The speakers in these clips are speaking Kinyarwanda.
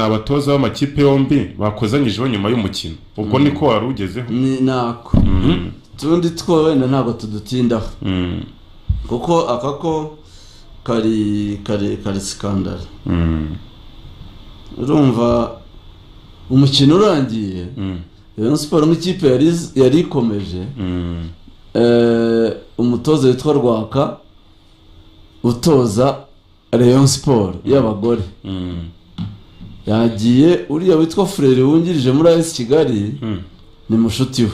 abatoza b'amakipe yombi bakozanyijeho nyuma y'umukino ubwo niko wari ugezeho ni nako tundi two wenda ntabwo tudutindaho kuko akako kari skandal urumva umukino urangiye Rayon Sport nk'ikipe yari ikomeje umutoza witwa Rwaka utoza Rayon Sport y'abagore yagiye uriya witwa Frere wungirije muri AS Kigali ni mushuti we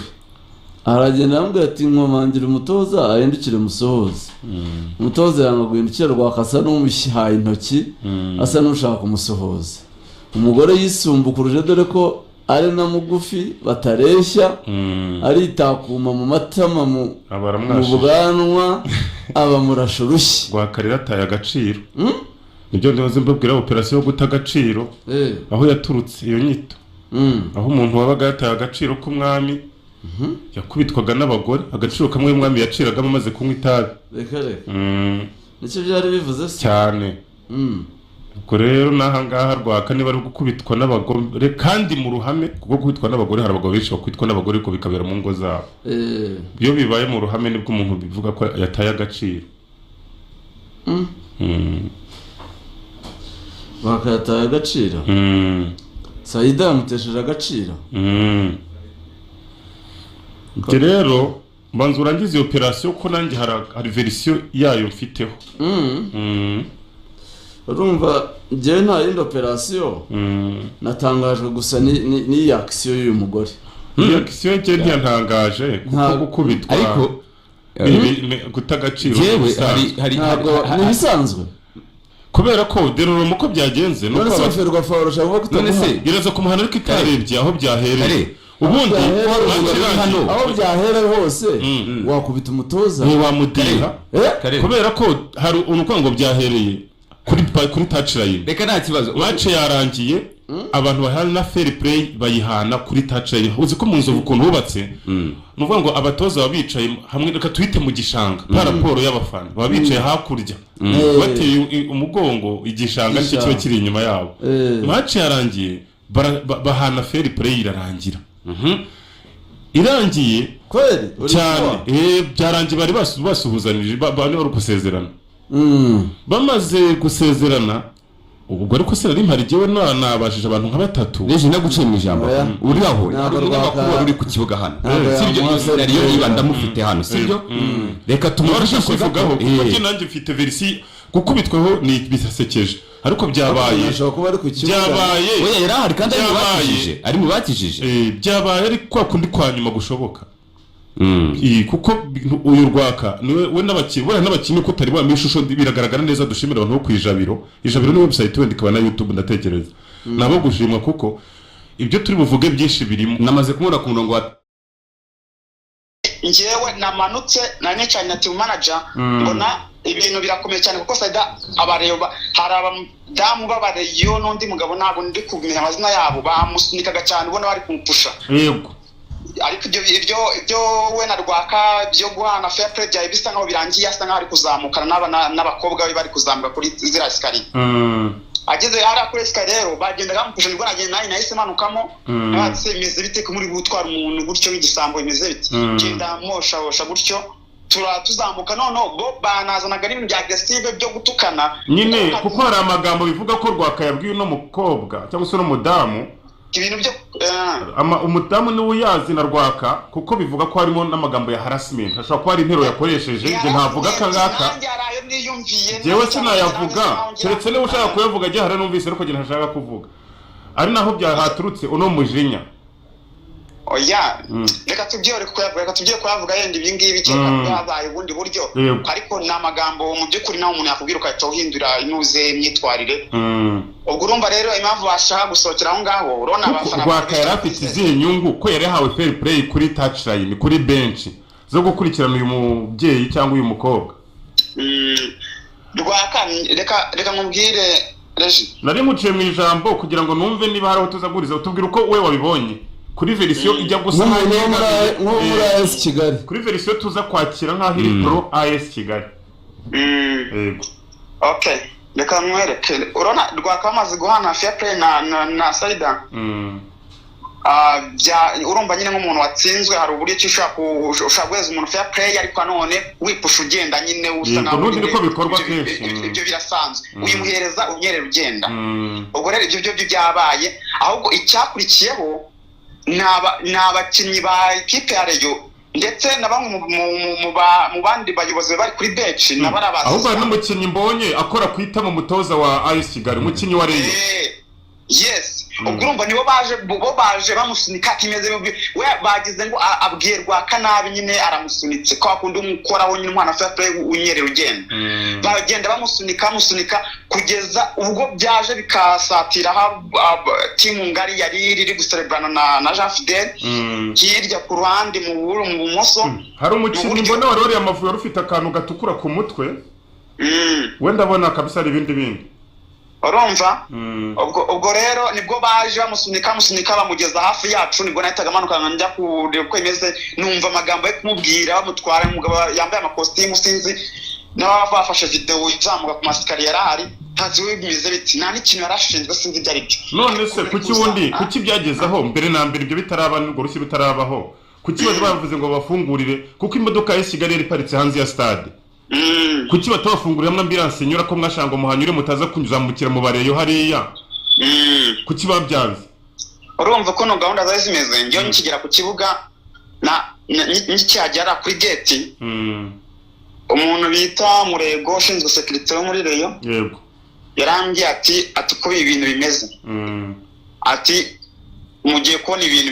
aragenda ambwira ati nkomangira umutoza ahindukire musohoze umutoza yanga guhindukira Rwaka asa n'umushyaye intoki asa n'ushaka kumusohoza umugore yisumbukuruje dore ko ari na mugufi batareshya aritakuma mu matama mu bwanwa abamurasha urushyi Rwakarira ataye agaciro nibyo ndoze mbabwira operation yo guta agaciro aho yaturutse iyo nyito aho umuntu wabaga yataye agaciro k'umwami yakubitwaga n'abagore agaciro kamwe umwami yaciraga amaze kunywa itabi reka nicyo byari bivuze cyane ubwo rero nahangaha Rwaka niba ari gukubitwa n'abagore kandi mu ruhame kuko gukubitwa n'abagore hari abagabo benshi bakubitwa n'abagore ko bikabera mu ngo zabo iyo bibaye mu ruhame nibwo umuntu bivuga ko yataye agaciro bakataye agaciro Saida yamutesheje agaciro rero banza urangize operation ko nanjye hari version yayo mfiteho urumva njye nta yindi operation natangajwe gusa ni action y'uyu mugore iyo action cye ntiyantangaje kuko gukubitwa ariko gutagaciro hari nibisanzwe kubera ko deroro muko byagenze nuko abaferwa fauro shaka kutamuha gereza kumuhana ariko itarebye aho byahereye ubundi aho byahera hose wakubita umutoza ni wamudiha kubera ko hari unuko byahereye kuri touchline reka nta kibazo match yarangiye abantu bahana na fair play bayihana kuri touchline uzi ko mu nzovu ukuntu hubatse nuvuga ngo abatoza babicaye hamwe reka twite mu gishanga paraporo y'abafana babicaye hakurya bateye umugongo igishanga cyo kiri inyuma yabo match yarangiye bahana fair play irarangira irangiye kweli cyane byarangiye bari basuhuzanije bari gusezerana bamaze gusezerana ubwo ariko se nari mpari jewe nabashije abantu nka batatu reje naguciye mu ijambo uri aho uri ku kibuga hano sibyo nariyo niba ndamufite hano sibyo reka tumurushe kuvugaho kuko nanjye mfite verisi gukubitwaho ni bisasekeje ariko byabaye oya yarahari kandi ari mu bakijije byabaye ariko kundi kwa nyuma gushoboka kuko uyu Rwaka we n'abakinnyi ko tari bamwe ishusho biragaragara neza dushimira abantu bo kwijabiro ni website wenda ikaba na YouTube ndatekereza nabo gushimwa kuko ibyo turi buvuge byinshi birimo namaze kumura ku murongo wa njewe namanutse nanye cyane na team manager mbona ibintu birakomeye cyane kuko Saida abareba hari abadamu babareyo n'undi mugabo ntabwo ndi kumenya amazina yabo bamusunikaga cyane ubona bari kumupusha yego ariko ibyo we na Rwaka byo guhana fair play byaye bisa nkaho birangiye asa nkaho ari kuzamukana n'abakobwa bari kuzamuka kuri zira skari ageze hari kuri skari rero bagendaga bamupusha nibwo nagenda nahise manukamo natse imeze bite ko muri gutwara umuntu gutyo w'igisambo imeze bite genda mosha gutyo tuzamuka none bo banazanaga n'ibintu bya aggressive byo gutukana nyine kuko hari amagambo bivuga ko Rwaka yabwiye no mukobwa cyangwa se no mudamu ibintu byo umudamu ni uyazi na Rwaka kuko bivuga ko harimo n'amagambo ya harassment hashobora kuba ari intero yakoresheje nje ntavuga kangaka jewe sinayavuga keretse niba ushaka kuyavuga gihe hari numvise ariko genda ntashaka kuvuga ari naho byahaturutse uno mujinya oya reka tugiye kuyavuga yenda ibi ngibi cyangwa byabaye ubundi buryo ariko ni amagambo mu by'ukuri naho umuntu yakubwira ukahita uhindura inuze imyitwarire ubwo urumva rero impamvu bashaka gusohokera aho ngaho urabona abafana Rwaka yari afite izihe nyungu ko yari yahawe fair play kuri touchline kuri bench zo gukurikirana uyu mubyeyi cyangwa uyu mukobwa Rwaka reka nkubwire Regi nari muciye mu ijambo kugira ngo numve niba hari aho tuzaguriza utubwira uko we wabibonye kuri verisiyo ijya gusa nko muri AS Kigali kuri verisiyo tuza kwakira nk'aho iri pro AS Kigali okay reka mwereke urabona rwakamaze guhana fair play na Saida urumva nyine nk'umuntu watsinzwe hari uburyo ki ushobora guheza umuntu fair play ariko none wipusha ugenda nyine usa naho niko bikorwa kenshi ibyo birasanzwe uyimuhereza unyerera ugenda ubwo rero ibyo byabaye ahubwo icyakurikiyeho ni abakinnyi ba ekipe ya Rayon ndetse na bamwe mu bandi bayobozi bari kuri bench n'abarabaza ahubwo n'umukinnyi mbonye akora kwita mu mutoza wa AS Kigali umukinnyi wa Rayon yes ubwo urumva nibo baje bamusunika kimeze we bagize ngo abwirwa kanabi nyine aramusunitse ko akunda umukoraho nyine umwana fair play unyerera ugenda bagenda bamusunika kugeza ubwo byaje bikasatira timu ngari yari iri guselebrana na Jean Fidel hirya ku ruhande mu bumoso hari umukinnyi mbona wari amavuyo rufite akantu gatukura ku mutwe wenda abona kabisa ari ibindi urumva ubwo rero nibwo baje bamusunika bamugeza hafi yacu nibwo nahitaga manuka njya kwemeze numva amagambo yo kumubwira bamutwara umugabo yambaye amakositimu sinzi n'abafashe video izamuka ku masikariye yarahari ntazi wibimize biti nta n'ikintu yarashinzwe sinzi ibyo aribyo none se kuki byagezaho mbere na mbere ibyo bitaraba n'ubwo rushyi bitarabaho kuki bavuze ngo bafungurire kuko imodoka ya Kigali yari iparitse hanze ya stade kuki batabafungurira ambulance nyura ko mwashanga muhanyure mutaza kunyuzamukira mu bareyo hariya kuki babyanze urumva ko no gahunda zari zimeze ngiyo nkigera ku kibuga n'icyagera kuri gate umuntu bita Murego ushinzwe security wo muri Rayon yego yarambye ati uko ibintu bimeze ati mugiye kubona ibintu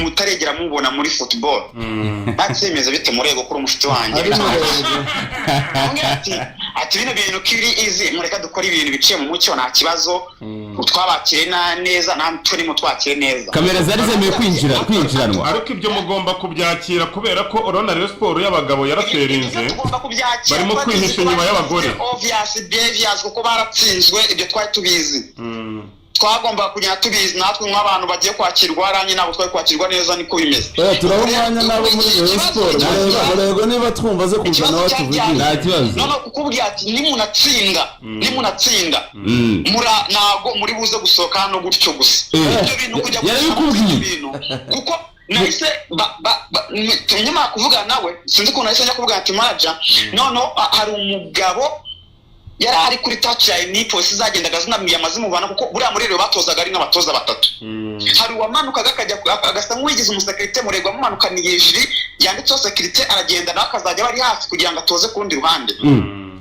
mutaregera mubona muri football bimeze bite Murego kuri umushiti wanjye ati bino bintu kiri easy mureka dukora ibintu biciye mu mucyo nta kibazo twabakire neza nta turimo twakire neza kamera zari zemeye kwinjiranwa ariko ibyo mugomba kubyakira kubera ko urabona Rayon Sport y'abagabo yaraserinze barimo kwihisha inyuma y'abagore obvious kuko baratsinzwe ibyo twari tubizi twagomba kujya tubizi natwe nk'abantu bagiye kwakirwa aranye nabo twari kwakirwa neza niko bimeze turabumwanya nabo muri Rayon Sport Murego niba twumva ze kuzana watuvugira nta kibazo none kukubwira ati nimunatsinda nago muri buze gusohoka hano gutyo gusa ibyo bintu kujya ibintu kuko nahise nyuma kuvuga nawe sinzi ko nahise njya kuvuga ati manager none hari umugabo yari ari kuri touch line polisi zagendaga zinamiye amazimubana kuko buriya muri rero batozaga ari n'abatoza batatu hari uwamanukaga akajya agasa nk'uwigize umusekirite Murego amumanukaniye ijiri yanditseho sekirite aragenda nawe akazajya bari hafi kugira ngo atoze kurundi ruhande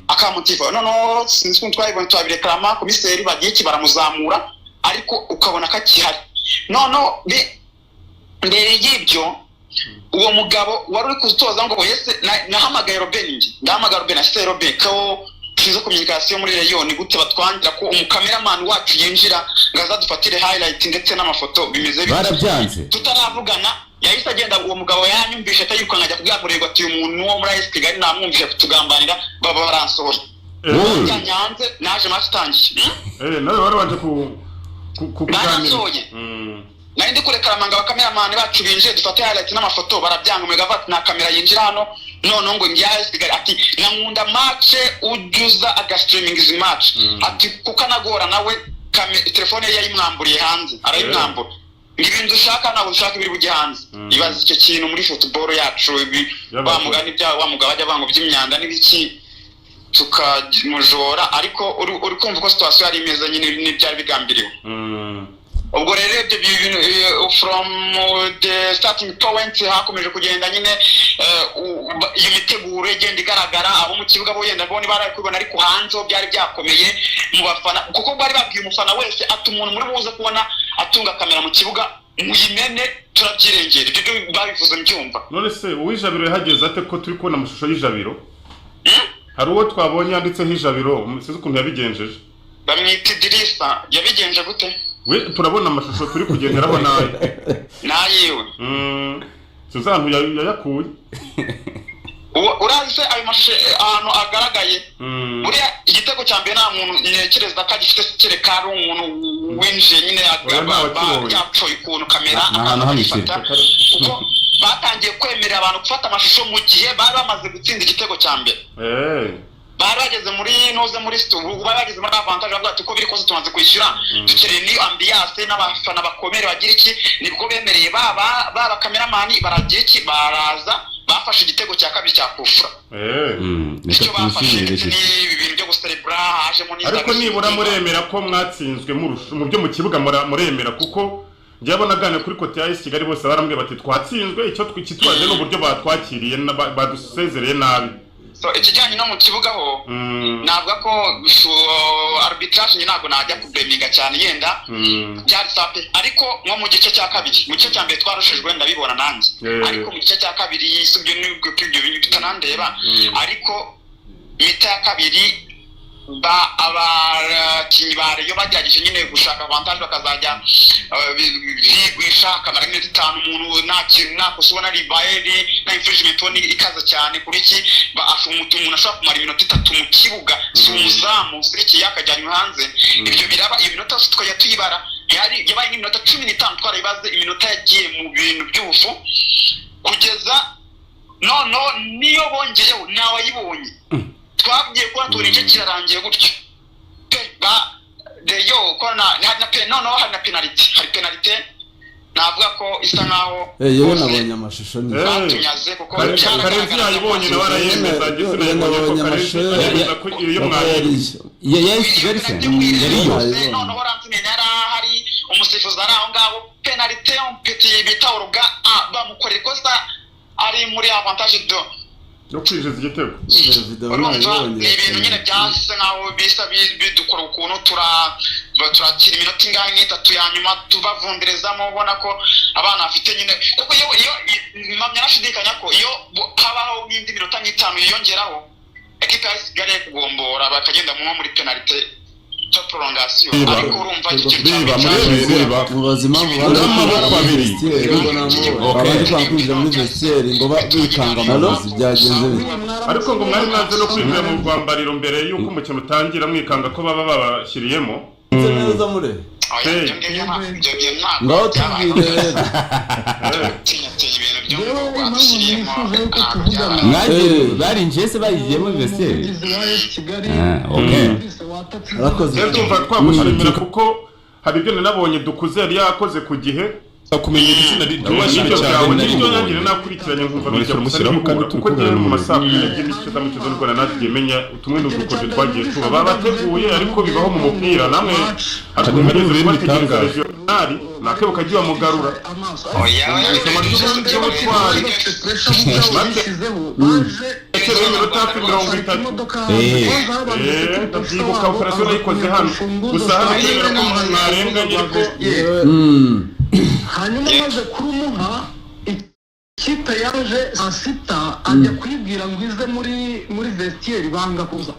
akamutiva noneho sinzi ko twabibonye twabireklama komiseri bagiye baramuzamura ariko ukabona ko akihari noneho mbere y'ibyo uwo mugabo wari uri kutoza ngo yese nahamagaye Robin ashyize Robin ko tuzo communication muri Rayon gute batwangira ko umukameraman wacu yinjira ngaza dufatire highlight ndetse n'amafoto bimeze barabyanze tutaravugana yahise agenda uwo mugabo yanyumvisha atayuka nkajya kubwira Murego ati umuntu wo muri AS Kigali namwumvisha kutugambanira baba baransohoye nyanze naje matangiye nawe wari waje kuganira nari ndi kurekarama abakameramani bacu binjiye dufate highlight n'amafoto barabyanga Umega na kamera yinjira hano none ngo ngiye ati namunda match ujuza agastreaming izi match ati kukanagora nawe telefone ye yayimwamburiye hanze arayimwambura ibintu ushaka nawe ushaka ibiri bujye hanze ibaza icyo kintu muri football yacu bamugani bya mugabo ajya bango by'imyanda n'ibiki tukamujora ariko uri kumva ko situation ari imeze nyine n'ibyari bigambiriwe ubwo rero ibyo bintu from the starting point hakomeje kugenda nyine iyo miteguro igenda igaragara abo mu kibuga bo yenda bone barakubona ariko hanze byari byakomeye mu bafana kuko bari babwiye umufana wese ati umuntu muri buze kubona atunga kamera mu kibuga muyimene turabyirengera ibyo babivuze mbyumva none se uwijabiro yahageze ate ko turi kubona amashusho y'ijabiro hari uwo twabonye yanditseho ijabiro sizi ukuntu yabigenjeje bamwita Idirisa yabigenje gute we turabona amashusho turi kugenderaho nayewe Suzanne yayakuye urazi ayo mashusho ahantu agaragaye buriya igitego cya mbere nta muntu ntekereza ko agifite kereka ari umuntu winjiye nyine yapfuye ukuntu kamera akafata kuko batangiye kwemerera abantu gufata amashusho mu gihe bari bamaze gutsinda igitego cya mbere bari bageze muri noze muri stubu bari bageze muri avantage bavuga ati ko biri kose tumaze kwishyura dukeneye ni ambiance n'abafana bakomere bagira iki nibwo bemereye baba cameraman baragira iki baraza bafashe igitego cya kabiri cya kufra nicyo bafashe ibintu byo gucelebra hajemo n'izindi ariko nibura muremera ko mwatsinzwe mu byo mu kibuga muremera kuko byabonagane kuri kote ya Kigali bose barambwiye bati twatsinzwe icyo twitwaje n'uburyo batwakiriye badusezereye nabi. So ikijyanye no mu kibuga ho navuga ko arbitrage ntabwo najya kubleminga cyane yenda byari sape ariko nko mu gice cya kabiri mu gice cya mbere twarushejwe ndabibona nanjye ariko mu gice cya kabiri yisubye n'ubwo ibyo bintu bitanandeba ariko mita ya kabiri abakinnyi bareyo bagerageje nyine gushaka avantage bakazajya bishaka mara minute 5 umuntu nakosa ubona ribaye na infringement ni ikaza cyane kuri iki umuntu ashobora kumara iminota 3 mu kibuga sumuzamu siriki yakajyanye hanze ibyo biraba iminota twajya tuyibara yabaye iminota 15 twarayibaze iminota yagiye mu bintu by'ubufu kugeza no niyo bongeyeho nawayibonye twabwiye ko turi icyo kirarangiye gutyo yo kona hari penalty navuga ko isa nkaho yewe nabonye amashusho ni batunyaze kuko Karenzi yayibonye na barayemeza gise nabonye ko Karenzi yayemeza ko iyo mwariye Kigali se yariyo none horanzine nara hari umusifuzi ari aho ngaho penalty petit bita uruga bamukorera kosa ari muri avantage do yo kwijeza igitego ni ibintu nyine byase nkaho bisa bidukora ukuntu turakira iminota ingahe nk'itatu ya nyuma tubavunderezamo ubona ko abana bafite nyine kuko iyo mpamya nashidikanya ko iyo habaho n'indi minota nk'itanu yiyongeraho ekipa ya Kigali kugombora bakagenda muri penalty prolongation ariko urumva ubuzima n'amaboko abiri abandi kwinjira muri vestiaire ngo bikanga amazi byagenze ariko ngo mwari mwaze no kwinjira mu rwambariro mbere y'uko umukino utangira mwikanga ko baba babashyiriyemo neza mure ngaho tubwire barinjiye se bayigiye muri vestiaire arakoze ndumva twagushimira kuko hari ibyo nabonye dukuze yari yakoze ku gihe kumenya izina ry'uwashimye cyane n'ibyo nangire nakurikiranye nkumva bijya mushyiramo kandi tukugana mu masaha y'igindi cyo mu kizo Rwanda natwe menya utumwe n'udukoje twagiye tuba babateguye ariko bibaho mu mupira namwe atumarize bitangaje nari nakebo kagiye mugarura oya y'ubutwari ndabyibuka operasiyo nayikoze hano gusa hano kubera ko mwarenganye ariko hanyuma maze kurumuha ikipe yaje saa 6 ajya kwibwira ngo ize muri vestiaire banga kuza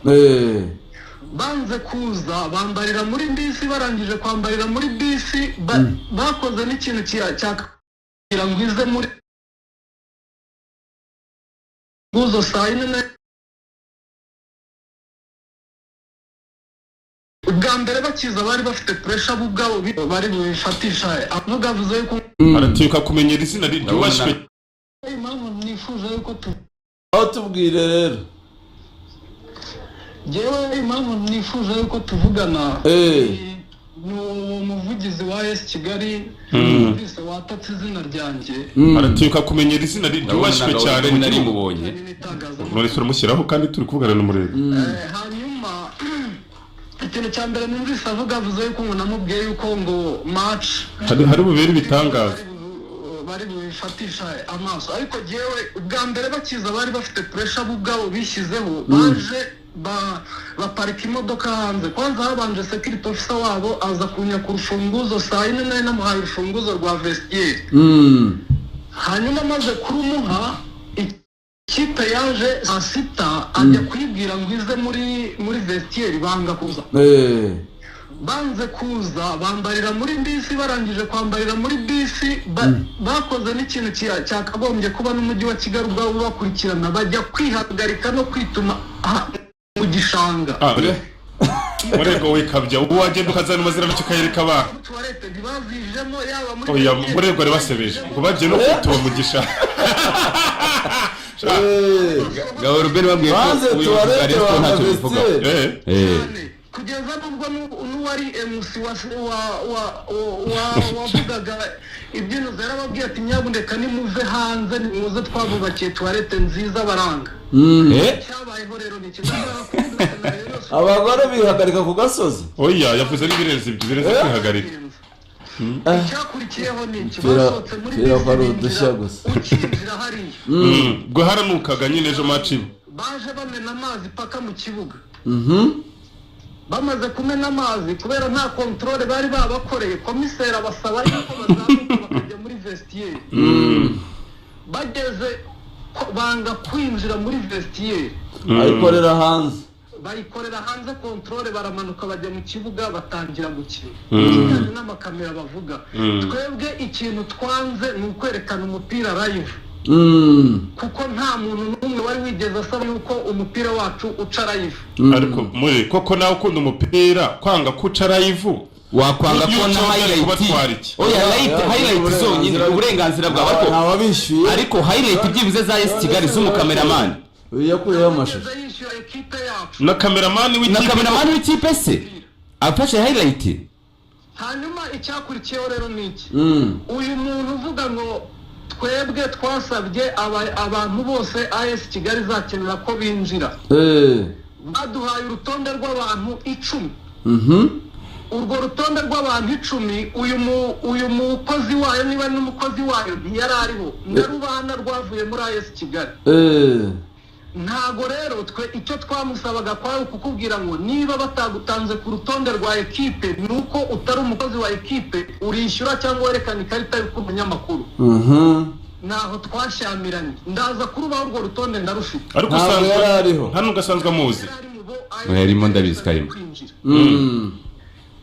banze kuza bambarira muri bisi barangije kwambarira muri bisi bakoze n'ikintu cyakira ngo ize muri guzo saa 4 ubwa mbere bakiza bari bafite pressure bugabo bari bufatisha avuga vuze yuko aratiuka kumenyera izina ry'uwashwe impamvu nifuza yuko aho tubwire rero jewe impamvu nifuza yuko tuvugana umuvugizi wa Kigali wese watatse izina ryanjye aratiuka kumenyera izina ry'uwashwe cyane nari mubonye none turamushyiraho kandi turi kuvugana n'umurebe hanyuma ikintu cya mbere numvise avuga avuze yuko ngo namubwiye yuko ngo match hari bubere bitangaza bari bufatisha amaso ariko jewe ubwa mbere bakiza bari bafite pressure bugabo bishyizeho baje baparika imodoka hanze kwanza habanje security officer wabo aza kunya ku rufunguzo saa 4 nari namuhaye urufunguzo rwa vestiaire hanyuma maze kurumuha ikipe yaje saa 6 ajya kwibwira ngo ize muri vestiaire banga kuza banze kuza bambarira muri bisi barangije kwambarira muri bisi bakoze n'ikintu cyakagombye kuba n'umujyi wa Kigali ubwabo bakurikirana bajya kwihagarika no kwituma mu gishanga murego wikabya ubu wagenda ukazana amazina bityo ukayereka abantu tuwarete ntibazijemo yaba muri oya murego ari basebeje ngo bagiye no kwituma mu gishanga Gabo Ruben wabwiye ko Banze uyu tuwarete Aristo wa ntacyo bivuga Vestiaire. kugeza nubwo n'uwari MC wavugaga ibyino zarababwiye ati nyabundeka nimuve hanze nimuze twabubakiye tuwarete nziza baranga cyabayeho rero ni ikintu abagore bihagarika ku gasozi oya yavuze n'ibirenze ibyo birenze kwihagarika icyakurikiyeho ni iki basohotse muri udushya gusa ukinjira hariya bwo haranukaga nyine ejo match baje bamena amazi paka mu kibuga bamaze kumena amazi kubera nta controle bari babakoreye komiseri abasaba yuko bazamuka bakajya muri vestiaire bageze banga kwinjira muri vestiaire bayikorera hanze controle baramanuka bajya mu kibuga batangira gukina kandi n'amakamera bavuga twebwe ikintu twanze ni ukwerekana umupira live kuko nta muntu n'umwe wari wigeze asaba yuko umupira wacu uca live ariko muri koko nawe ukunda umupira kwanga kuca live wakwanga ko na highlight highlight zonyine uburenganzira bwawe ariko highlight byibuze za yes Kigali z'umukameraman yakuyeho amashusho na cameraman w'ikipe se afashe highlight hanyuma icyakurikiyeho rero ni iki uyu muntu uvuga ngo twebwe twasabye abantu bose AS Kigali zakenera ko binjira baduhaye urutonde rw'abantu 10 urwo rutonde rw'abantu 10 uyu mukozi wayo niba n'umukozi wayo ntiyari ariho na rubanda rwavuye muri AS Kigali ntago rero twe icyo twamusabaga kwari kukubwira ngo niba batagutanze ku rutonde rwa ekipe nuko utari umukozi wa ekipe urishyura cyangwa werekana ikarita y'uko umunyamakuru naho twashyamiranye ndaza kurubaho urwo rutonde ndarufite ariko usanzwe yarariho hano ugasanzwe amuzi yarimo ndabizi karimo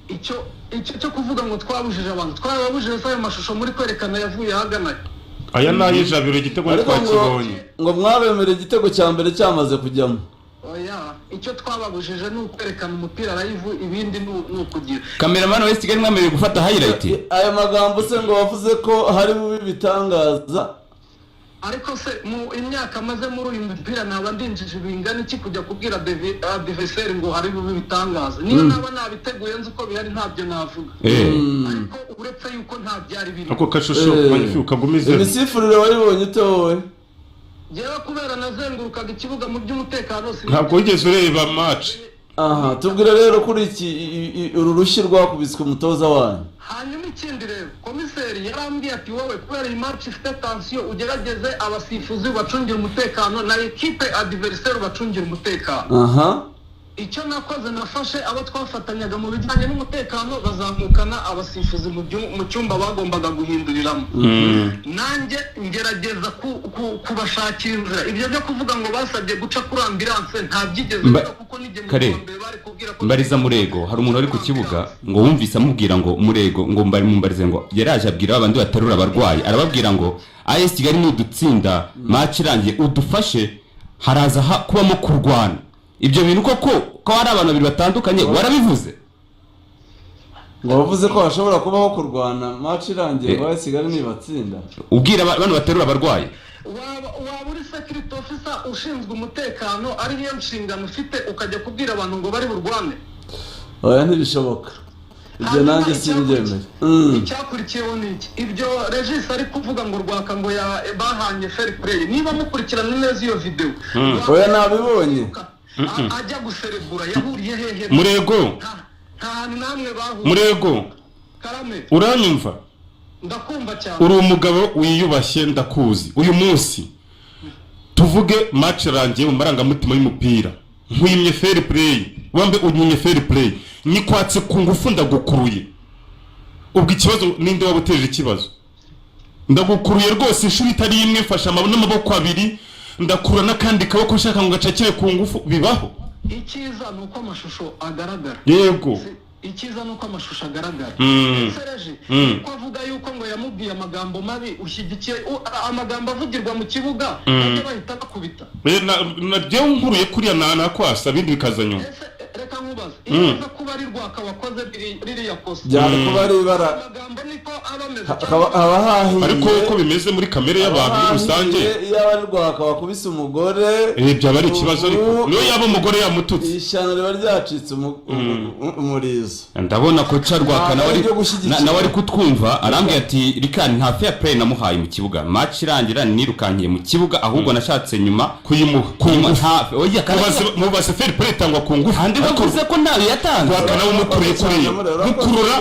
icyo kuvuga ngo twabujije abantu twababujije ayo mashusho muri kwerekana yavuye ahagana aya nayijabiro igitego twakibonye ngo mwabemere igitego cya mbere cyamaze kujyamo oya icyo twababujije ni ukwerekana umupira live ibindi ni ukugira cameraman wa Kigali mwamereye gufata highlight aya magambo se ngo wavuze ko hari bubi bitangaza ariko se mu imyaka maze muri uyu mupira naba ndinjije bingana iki kujya kubwira adversaire ngo hari bubi bitangaza niyo naba nabiteguye nzi ko bihari ntabyo navuga ariko uretse yuko nta byari biri ako kashusho magnifique kagumize imisifurire wayibonye utowe jewe kubera nazengurukaga ikibuga mu by'umutekano ntabwo wigeze ureba match aha tubwire rero kuri iki uru rushyi rwakubiswe umutoza wanyu hanyuma ikindi rero komiseri yarambwiye ati wowe kubera iyi match ifite tension ugerageze abasifuzi bacungira umutekano na equipe adversaire bacungira umutekano icyo nakoze nafashe abo twafatanyaga mu bijyanye n'umutekano bazamukana abasifuzi mu cyumba bagombaga guhinduriramo nanjye ngerageza kubashakira inzira ibyo byo kuvuga ngo basabye guca kuri ambulance nta byigeze kuko nige mu mbere bari kubwira ko mbariza Murego hari umuntu ari ku kibuga ngo wumvise amubwira ngo Murego ngo mbarize ngo yaraje abwira abandi baterura abarwayi arababwira ngo AS Kigali n'udutsinda match irangiye udufashe haraza kubamo kurwana ibyo bintu ko hari abantu babiri batandukanye warabivuze ngo bavuze ko hashobora kubaho kurwana match irangiye ngo Kigali nibatsinda ubwira abantu baterura abarwayi waba uri security officer ushinzwe umutekano ari niyo nshingano ufite ukajya kubwira abantu ngo bari burwane oya ntibishoboka ibyo nanjye sinjyemeye icyakurikiyeho ni iki ibyo Regis ari kuvuga ngo Rwaka ngo bahanye fair play niba mukurikirana neza iyo video oya nabibonye ajya guserebura yahuriye hehe Murego nta hantu namwe bahuye Murego Karame uranyumva ndakumva cyane uri umugabo wiyubashye ndakuzi uyu munsi tuvuge match rangiye mu marangamutima y'umupira nkwimye fair play wambe unyimye fair play nikwatse ku ngufu ndagukuruye ubwo ikibazo ninde wabuteje ikibazo ndagukuruye rwose inshuro itari imwe mfasha n'amaboko abiri ndakura n'akandi kaboko nshaka ngo gacakire ku ngufu bibaho icyiza nuko amashusho agaragara yego icyiza nuko amashusho agaragara Sereje ko avuga yuko ngo yamubwiye amagambo mabi ushyigikiye amagambo avugirwa mu kibuga bajya bahita bakubita na byo nkuruye kuriya nakwasa bindi bikaza nyuma reka nkubaza iyo aza kuba yaba ari Rwaka wakoze ririya kosa byari kuba ari ibara amagambo niko aba ameze haba hahiye ariko uko bimeze muri kamere y'abantu muri rusange iyo aba ari Rwaka wakubise umugore byaba ari ikibazo ariko niyo yaba umugore yamututse ishyano riba ryacitse umurizo. ndabona ko ca Rwaka nawe ari kutwumva arambwira ati Rikani nta fair play namuhaye mu kibuga match irangira nirukankiye mu kibuga ahubwo nashatse nyuma kuyimuha oya mu base fair play tangwa ku ngufu kandi bavuze ko ntayo yatanze Rwaka nawe umukuriye gukurura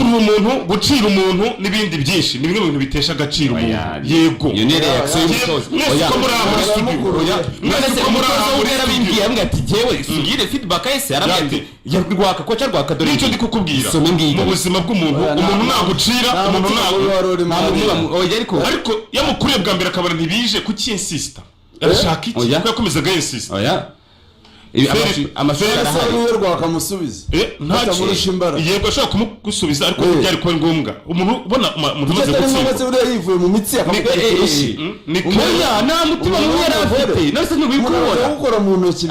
umuntu gucira umuntu n'ibindi byinshi ni bimwe mu bintu bitesha agaciro yego iyo ni reaction y'umutoza oya ko muri aho oya mwese umutoza ubera bimbwiye ambwira ati jewe singire feedback yese arambwira ati Rwaka ko ca Rwaka dore nicyo ndi kukubwira mu buzima bw'umuntu umuntu nagucira umuntu oya ariko yamukuriye bwa mbere akabara ntibije kuki insista arashaka iki ko yakomezaga insista oya amashuri arahari niwe Rwaka musubiza yego ashaka kumugusubiza ariko byari kuba ngombwa umuntu ubona umuntu umaze gutsinda buriya yivuye mu mitsi akamubwira oya nta mutima mubi yari afite nose ntubikubona gukora mu ntoki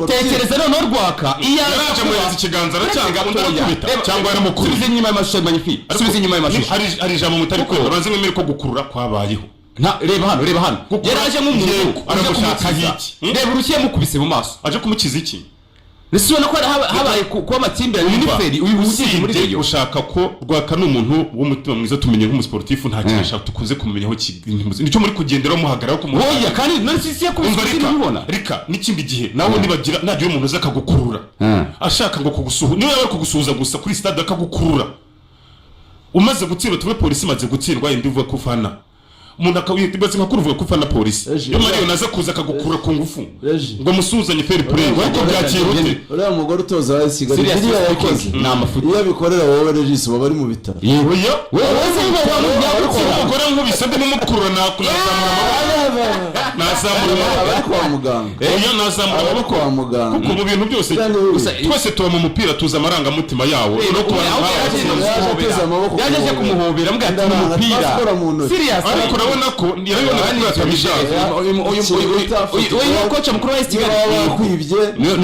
tekereza noneho Rwaka iyo yaraje murenza ikiganza aracyanga undi cyangwa yaramukuru subiza inyuma y'amashuri magnifique subiza inyuma y'amashuri hari ijambo mutari kwemera uranze mwemere ko gukurura kwabayeho reba hano yaraje nk'umuntu aramushaka iki reba urushye mukubise mu maso aje kumukiza iki nese ubona ko habaye kuba amakimbirane y'iniferi uyu wugije muri reyo ushaka ko Rwaka ni umuntu w'umutima mwiza tumenye nk'umusportif nta kintu ashaka tukuze kumenyaho nicyo muri kugendera muhagararaho ku oya kandi none sisi yakubise ibibona rika n'ikindi gihe nawe nibagira nagiye umuntu uza akagukurura ashaka ngo kugusuhu niwe yari kugusuhuza gusa kuri stade akagukurura umaze gutsindwa tuve polisi maze gutsindwa indi uvuga ko ufana umuntu akawibaza nka kuruvuga ko ufana polisi yo mariyo naza kuza akagukura ku ngufu ngo musuzanye fair play ariko byakirute uriya mugore utoza wa Kigali biriya yakoze ni amafuti iyo bikorera wowe Regis baba bari mu bitaro yewe umugore nk'ubisabwe n'umukurura nazamura amaboko kwa muganga oya nazamura amaboko kwa muganga kuko mu bintu byose twese tuba mu mupira tuza amarangamutima yawo no kuba yaje kumuhobera mbwa ati umupira serious ariko urabona ko yarabona ko yatabishaka uyu coach mukuru wa Kigali kwibye niwe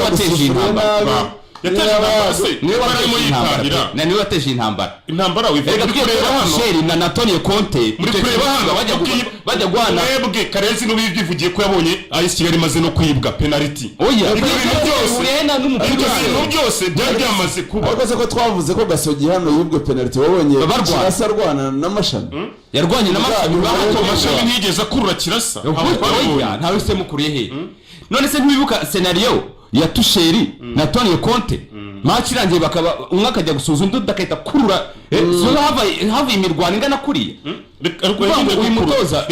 wateje intambara yateje intambara se niwe barimo yitangira niwe wateje intambara wivuga kureba hano Sheri na Antonio Conte muri kureba hano bajya guhana mwebwe Karezi n'ubivugiye ko yabonye AS Kigali maze no kwibwa penalty oya ibintu byose byari byamaze kuba ariko ko twavuze ko Gasogi hano yibwe penalty wabonye Kirasa arwana n'amashami yarwanye n'amashami ntiyigeze akurura Kirasa oya ntawe use mukuriye he none se ntibibuka scenario ya Tusheri na Antonio Conte match irangiye bakaba umwe akajya gusuza undi udakahita kurura so hava imirwano ingana kuriya ariko uyu mutoza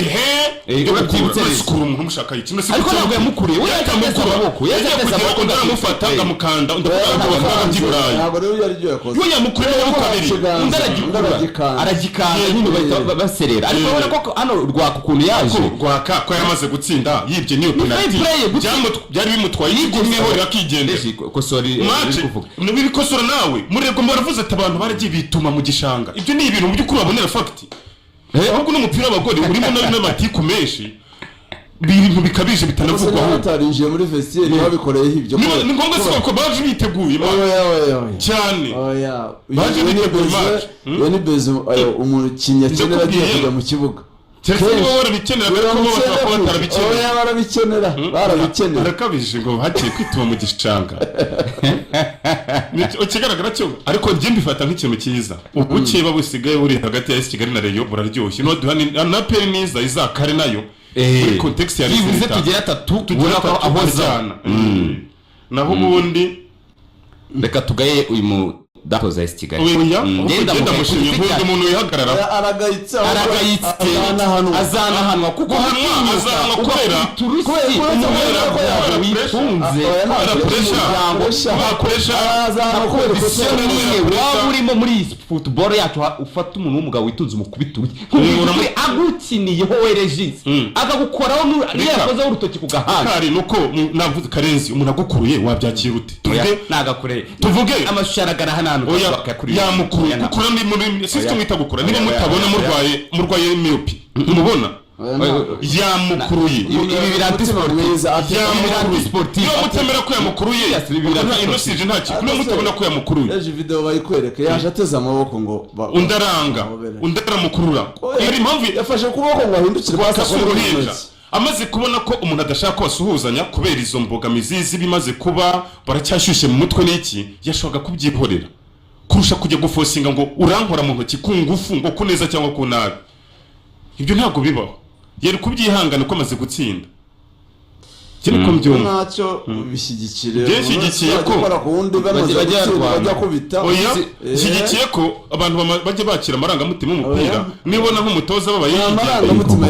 urabyibutse kuri umuntu umushaka iki ariko ntabwo yamukuriye we yatameze amaboko amaboko ndamufata ngamukanda ndakubaka by'iburayi ntabwo rero yari ryo yakoze we yamukuriye mu kabiri aragikanda nyine bahita baserera ariko ubona ko hano Rwaka ukuntu yaje Rwaka ko yamaze gutsinda yibye niyo penalty byari bimutwaye igumweho rakigendera kosori n'ibikosora nawe murego mbaravuze ati abantu baragiye bituma mu gishanga ibyo ni ibintu by'ukuri babonera fact ahubwo n'umupira w'abagore urimo n'amatiku menshi ibintu bikabije bitanavugwaho atarinjiye muri vestiaire babikoreye ibyo ni ngombwa ko baje biteguye cyane baje biteguye yo ni bezo umukinnyi akenera kujya mu kibuga cyane niba warabikenera ko barabikenera barakabije ngo hagiye kwituma mu gishanga ikigaragara cyo ariko njye mbifata nk'ikintu cyiza ubukeba busigaye buri hagati ya Kigali na Rayon buraryoshye no duha na peri niza izakare nayo muri context ya bivuze tugera 3 ubona ko aho zana naho ubundi reka tugaye uyu datoza AS Kigali ngenda mushimye nk'uko umuntu yihagarara aragayitse azana hano kuko azana kubera witunze waba urimo muri football yacu ufata umuntu w'umugabo witunze umukubita uruki agukiniyeho we Regis akagukoraho niyakozeho urutoki ku gahanga kari nuko navuze Karenzi umuntu agukuruye wabyakira ute tuvuge amashusho aragara hano yamukuru gukura ni muri system ita gukura niba mutabona murwaye myopi mubona yamukuruye ibi biranti sportif iyo mutemera ko yamukuruye inosije nta kintu niyo mutabona ko yamukuruye ejo video bayikwereka yaje ateze amaboko ngo undaranga undaramukurura iyo impamvu yafashe kuboko ngo ahindukire kwasakora amaze kubona ko umuntu adashaka ko basuhuzanya kubera izo mbogamizi zibimaze kuba baracyashyushye mu mutwe n'iki yashoboraga kubyihorera kurusha kujya gufosinga ngo urankora mu ntoki ku ngufu ngo kuneza cyangwa ku nabi ibyo ntabwo bibaho yari kubyihangana uko amaze gutsinda kiri ko mbyumva ntacyo bishyigikire byashyigikiye ko bajya kubita oya shyigikiye ko abantu bajya bakira amarangamutima umupira nibona nk'umutoza babaye amarangamutima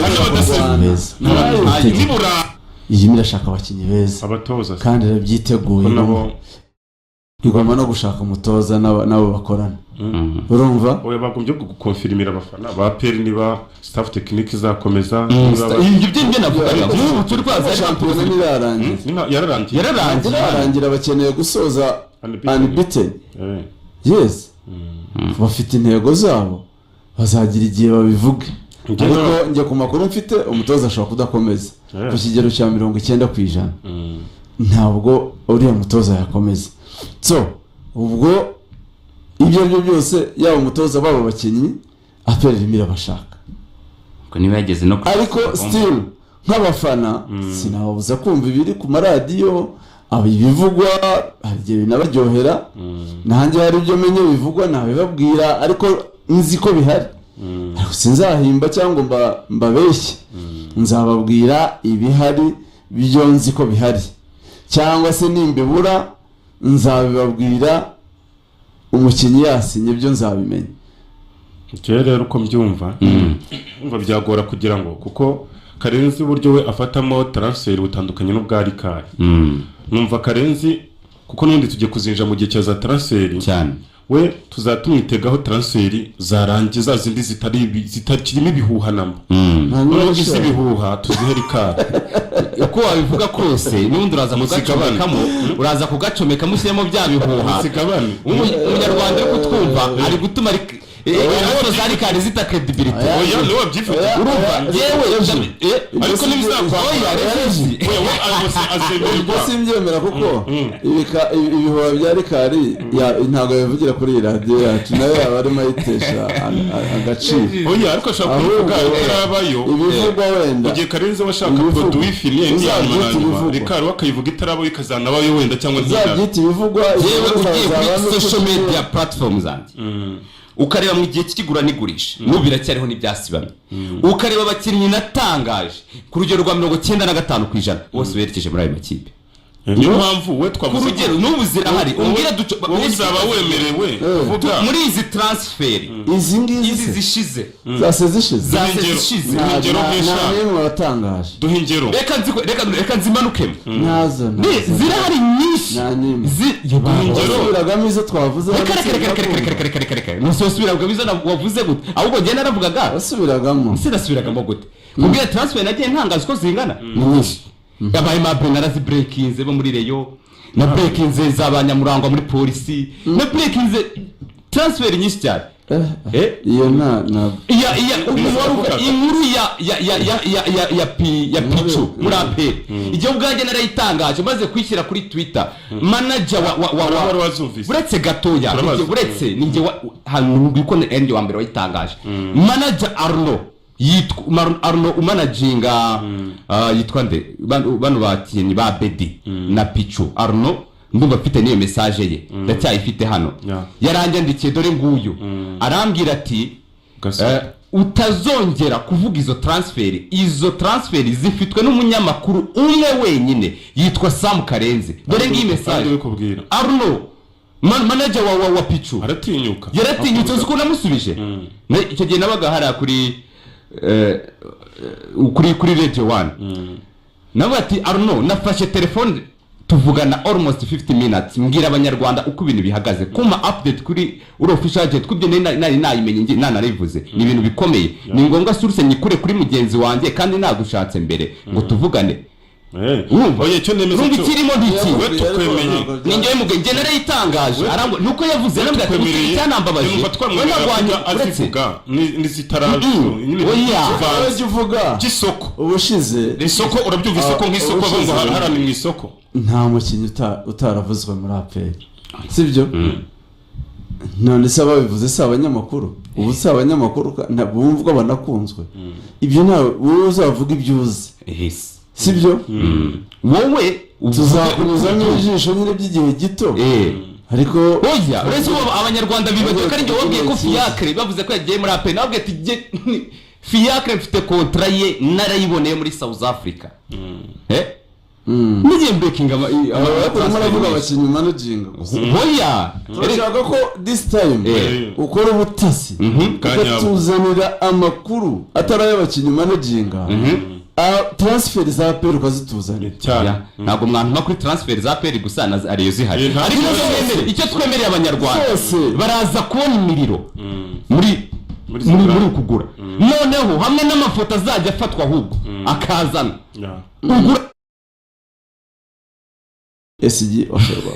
nibura iyi mirashaka abakinnyi beza abatoza kandi arabyiteguye igomba no gushaka umutoza nabo bakorana urumva oya bagombye gukonfirimira abafana ba peri niba staff technique izakomeza ibyo navugaga nk'ubu turi kwaza shampiyona yararangira bakeneye gusoza unbeaten yes bafite intego zabo bazagira igihe babivuge ariko njye ku makuru mfite umutoza ashobora kudakomeza ku kigero cya 90% ntabwo uriya mutoza yakomeza so ubwo ibyo byose yaba umutoza baba abakinnyi aperi rimira bashaka ko niba yageze no ariko still nk'abafana sinababuza kumva ibiri ku maradiyo ibivugwa hari igihe binabaryohera nanjye hari ibyo menye bivugwa nabibabwira ariko nzi ko bihari ariko sinzahimba cyangwa mbabeshye nzababwira ibihari byo nzi ko bihari cyangwa se nimbibura nzabibabwira umukinnyi yasinye byo nzabimenya rero uko mbyumva umva byagora kugira ngo kuko Karenzi uburyo we afatamo transfer butandukanye n'ubwa Rikari numva Karenzi kuko n'undi tujye kuzinja mu gihe cya za transfer cyane we tuzatumwitegaho transfer zarangiza zindi zitakirimo ibihuha namba ntabwo ibihuha tuzihe Rikari uko wabivuga kose n'undi uraza kugacomekamo uraza kugacomeka mushyiremo bya bihuha umunyarwanda yo kutwumva ari gutuma ariko zari kandi zita credibility oya no wabyifata urumva yewe ariko nibizakwa oya refusi azemberwa simbyemera kuko ibihuha bya Rikari ntago yavugira kuri radio yacu nayo yaba ari mayitesha agaciro oya ariko ashaka kuvuga itarabayo ibivugwa wenda ugiye Karenzi washaka produit fini n'iyanyuma Rikari wakayivuga itarabo ikazanabayo wenda cyangwa ntizabyita ibivugwa yewe ugiye kuri social media platforms zanjye ukareba mu gihe cy'igura n'igurisha n'ubira cyariho n'ibyasibamye ukareba abakinnyi natangaje ku rugero rwa 95% bose berekeje muri ayo makipe niyo mpamvu we twavuze urugero n'ubuzira hari umbwira uzaba wemerewe kuvuga muri izi transfer izi zishize zasezishize ingero nk'esha namwe watangaje duha ingero reka nzimanukemo nazo zirahari nyinshi ziragamo izo twavuze nusubiragamo izo wavuze gute ahubwo njye naravugaga basubiragamo gute kubwira transfer nagiye ntangaza uko zingana ni nyinshi yabaye mabre narazi breakinze bo muri Reyo na breakinze zabanyamurangwa muri polisi na breakinze transfer nyinshi cyane iyo inkuru ya pichu muri aperi igihe ubwanjye narayitangaje maze kwishyira kuri Twitter manager wa buretse gatoya buretse ninjye hano ngiko ndi wa mbere wayitangaje manager Arno umanaginga yitwa nde bano bakinnyi ba Bedi na Pichu Arno ndumva afite niyo message ye ndacyayifite hano yaranyandikiye dore nguyu arambwira ati utazongera kuvuga izo transfer zifitwe n'umunyamakuru umwe wenyine yitwa Sam Karenzi dore ngiyi message Arno manager wa Pichu yaratinyutse uko namusubije icyo gihe nabaga hari kuri Radio 1 nawe ati Arno nafashe telefone tuvugana almost 50 minutes mbwira abanyarwanda uko ibintu bihagaze kuma update kuri official jet kubyo nari nayimenye ngi narivuze ni ibintu bikomeye ni ngombwa source nyikure kuri mugenzi wanjye kandi nagushatse mbere ngo tuvugane oye cyo nemeza urumva cyo ikirimo ntiki we tukwemeye ninjye mugenge njye narayitangaje nuko yavuze nambwira ati tukwemereye cyanambabaje numva twamwemera azivuga n'izitarazo nyine ujya uvuga cy'isoko ubushize isoko urabyumva isoko nk'isoko ngo harani mu isoko nta mukinnyi utaravuzwe muri APR sibyo none se ababivuze si abanyamakuru ubu si abanyamakuru bumvwa banakunzwe ibyo nawe wowe uzavuga ibyo uzi sibyo wowe tuzakunyuza n'ijisho nyine by'igihe gito ariko oya uretse abanyarwanda bibagiwe ko ari njye wabwiye ko Fiacre bavuze ko yagiye muri APR nabwiye ati Fiacre mfite kontra ye narayiboneye muri South Africa nigiye breaking muravuga abakinnyi managing oya turashaka ko this time ukora ubutasi ukatuzanira amakuru atari ay'abakinnyi managing transfer za APR ukazituzanira cyane ntabwo mwantu kuri transfer za APR gusa ariyo zihari ariko icyo twemereye abanyarwanda baraza kubona imiriro muri kugura noneho hamwe n'amafoto azajya afatwa ahubwo akazana ugura SG offerwa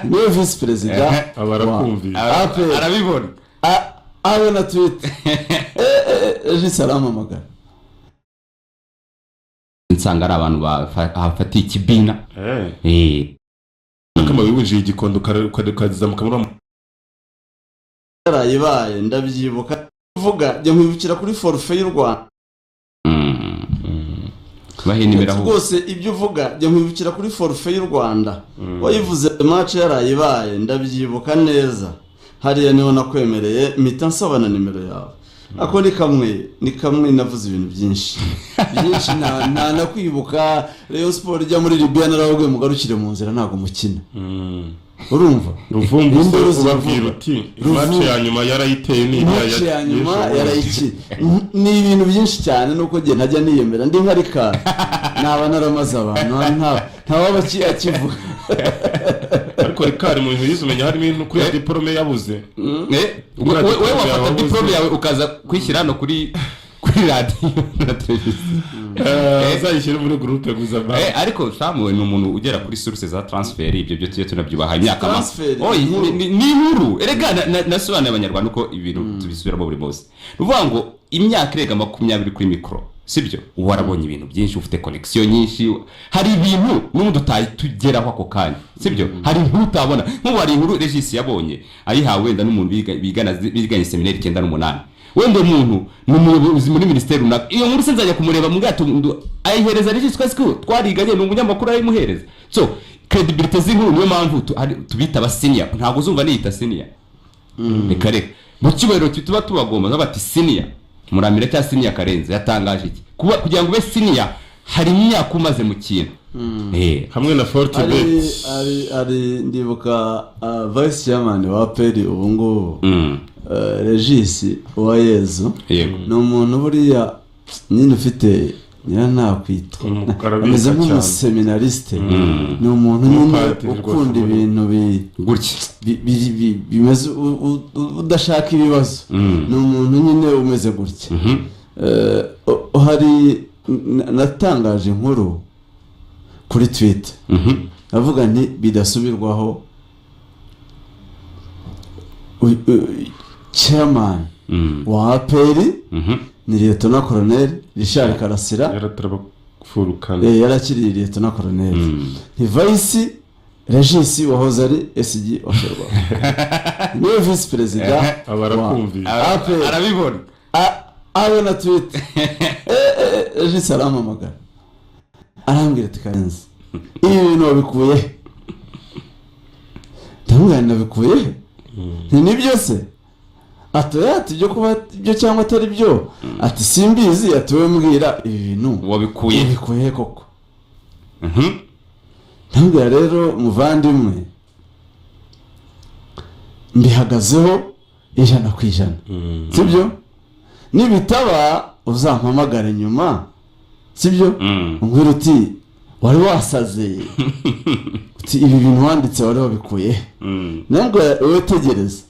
niwe vice president abarakumvira arabibona awe na tweet salama magana nsanga ari abantu bafatiye ikibina kama wiwinjiye igikondo ukazamuka muri yarayibaye ndabyibuka uvuga jya nkwibukira kuri forfait y'u Rwanda bahinimira aho rwose ibyo uvuga jya nkwibukira kuri forfait y'u Rwanda wayivuze match yarayibaye ndabyibuka neza hariya niho nakwemereye mpita nsaba na nimero yawe ako ni kamwe navuze ibintu byinshi nta nakwibuka Rayon Sport ijya muri Libya naravuye mugarukire mu nzira ntago mukina urumva ruvumbuze ubabwira uti match ya nyuma yarayiteye ni ibintu byinshi cyane nuko ngiye ntajya niyemera ndi nkarika naba naramaze abantu nta waba akivuga ariko rikari mu bintu yizumenya harimo ibintu kuri diplome yabuze wewe wafata diplome yawe ukaza kwishyira hano kuri radio na televiziyo azayishyira muri groupe guza ariko Samuel ni umuntu ugera kuri source za transfer ibyo byo tuye tunabyubaha imyaka ni inkuru erega nasobanura abanyarwanda uko ibintu tubisubiramo buri munsi uvuga ngo imyaka irega 20 kuri micro sibyo warabonye ibintu byinshi ufite connection nyinshi hari ibintu n'umuntu tugeraho ako kanya sibyo hari inkuru utabona nk'ubu hari inkuru Regis yabonye ayihawe wenda n'umuntu biganye seminaire 98 wenda umuntu n'umuyobozi muri ministeri runaka iyo nkuru sinzajya kumureba mu gato ayihereza Regis kwasiko twariganye n'umunyamakuru ayimuhereza so credibility z'inkuru niyo mpamvu tubita aba senior ntabwo uzumva niyita senior reka mu kibero tuba tubagomba nk'abati senior muramira cya senior Karenze yatangaje iki kugira ngo ube senior hari imyaka umaze mu kintu hamwe na Fortebet ari ndibuka vice chairman wa APR ubu ngubu Regis Uwayezu ni umuntu buriya nyine ufite nakwitwa ameze nk'umuseminariste ni umuntu nyine ukunda ibintu bimeze udashaka ibibazo ni umuntu nyine umeze gutya hari natangaje inkuru kuri Twitter avuga nti bidasubirwaho chairman wa APR ni Lieutenant Colonel Richard Karasira yarakiriye Lieutenant Colonel ni vice Regis wahoze ari SG offerwa ni vice president abarakumvira arabibona awe na tweet Regis salama magana arambwira ati Karenze ibi bintu wabikuye ndamubwira nabikuye ni byose ati byo kuba byo cyangwa atari byo ati simbizi ati we mbwira ibi bintu wabikuye koko ndamubwira rero muvandimwe mbihagazeho 100%, sibyo nibitaba uzampamagare nyuma sibyo umbwira uti wari wasaze uti ibi bintu wanditse wari wabikuye ntabwo wowe tegereza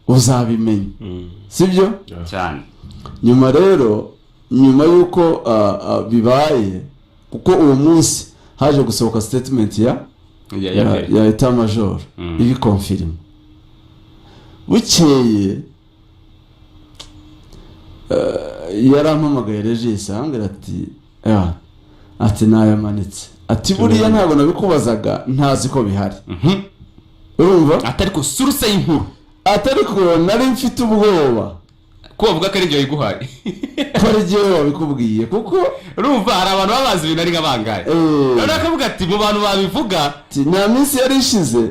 uzabimenya sibyo cyane nyuma rero nyuma yuko bibaye kuko uwo munsi haje gusohoka statement ya etat major ibi confirm. Bukeye yarampamagaye Regis ambwira ati nayamanitse, ati buriya ntabwo nabikubazaga ntazi ko bihari. Urumva atari ko source y'inkuru, atari ko nari mfite ubwoba ko bavuga ko ari byo yiguhaye ko ari byo wabikubwiye, kuko urumva hari abantu babazi ibintu ari nk'abangaye rero akavuga ati mu bantu babivuga nta minsi yari ishize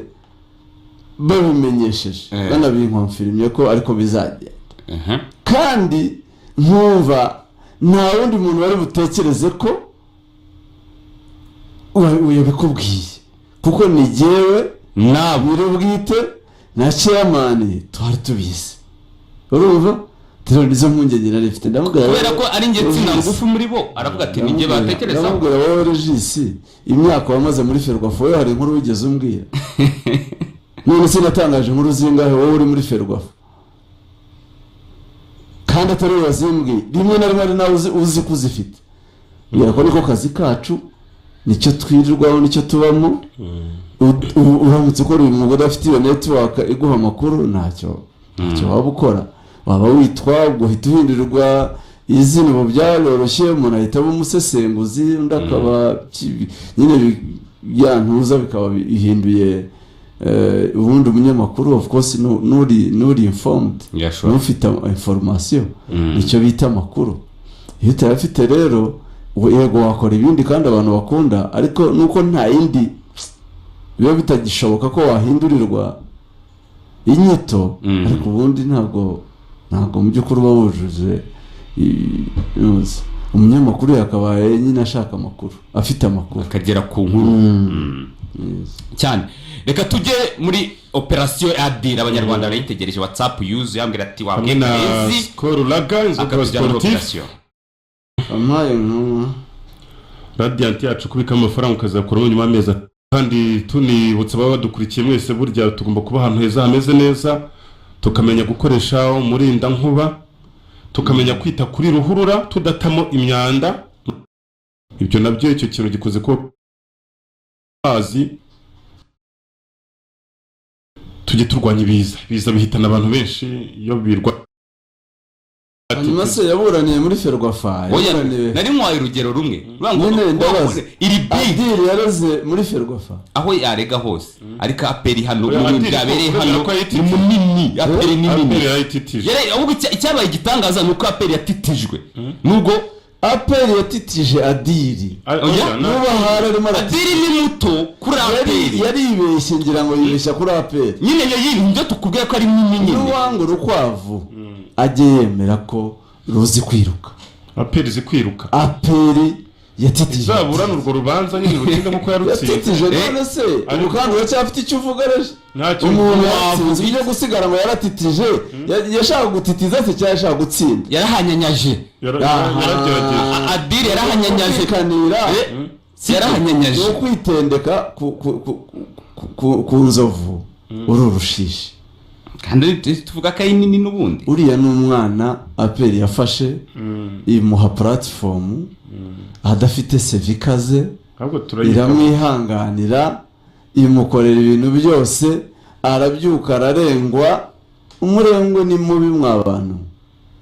babimenyesheje banabinkonfirmye ko ariko bizagenda. Kandi nkumva nta wundi muntu wari butekereze ko yabikubwiye, kuko ni jyewe nabure bwite na chairman twari tubizi. Urumva rero nizo mpungenge nari mfite, ndamubwira kubera ko ari nge tsina ngufu muri bo, aravuga ati ninjye batekereza. Ndamubwira wowe Regis, imyaka wamaze muri Ferwafa wowe hari inkuru wigeze umbwira? None se natangaje inkuru zingahe wowe uri muri Ferwafa? Kandi atari wazimbwiye rimwe na rimwe nawe uzi kuzifite. Yako niko kazi kacu, nicyo twirirwaho, nicyo tubamo. Uramutse ukora uyu mwuga udafite iyo network iguha amakuru ntacyo waba ukora, waba witwa guhita uhindurirwa izina. Ubu byaroroshye, umuntu ahita aba umusesenguzi, undi akaba nyine yantuza bikaba bihinduye ubundi umunyamakuru. Of course nuri informed, ufite information, nicyo bita amakuru. Iyo utayafite rero yego wakora ibindi kandi abantu bakunda, ariko nuko nta yindi biba bitagishoboka ko wahindurirwa inyito. Ariko ubundi ntabwo mu by'ukuri uba wujuje umunyamakuru yakabaye nyine ashaka amakuru, afite amakuru akagera ku nkuru cyane. Reka tujye muri operation Adira. Abanyarwanda barayitegereje. WhatsApp use yambwira ati wabwe nezi Skol Laga inzoga sportif amaye Radiant yacu kubika amafaranga ukazakora nyuma y'amezi. Kandi tunibutsa baba badukurikiye mwese, burya tugomba kuba ahantu heza hameze neza, tukamenya gukoresha umurinda nkuba, tukamenya kwita kuri ruhurura tudatamo imyanda. Ibyo nabyo icyo kintu gikoze ko azi tujye turwanya ibiza bihitana abantu benshi iyo birwa. Hanyuma se yaburaniye muri Ferwafa, nari mwaye urugero rumwe iri Adiri yaraze muri Ferwafa aho yarega hose, ariko aperi hano mu byabereye hano ni munini, aperi ni nini yari ahubwo icyabaye igitangaza nuko aperi yatitijwe. Nubwo aperi yatitije Adiri, nuba hararimo Adiri ni muto kuri aperi, yaribeshye ngira ngo yibeshya kuri aperi nyine yiri ndio tukubwiye ko ari nini nyine. Nuwango rukwavu ajye yemera ko ruzi kwiruka, aperi zikwiruka, aperi yatitije zaburana urwo rubanza nyine rutinda nkuko yarutsinze. Yatitije none se kandi uracyafite icyo uvuga reje? Ntacyo umuntu yatsinze ibyo gusigara ngo yaratitije, yashaka gutitiza se cyangwa yashaka gutsinda? Yarahanyanyaje, yaragerageje. Adiri yarahanyanyaje kanira yarahanyanyaje no kwitendeka ku nzovu ururushishe. Kandi tuvuga ko ari nini n'ubundi. Uriya n'umwana aperi yafashe imuha platform adafite sevikaze, iramwihanganira, imukorera ibintu byose, arabyuka ararengwa. Umurengo ni mubi mw'abantu,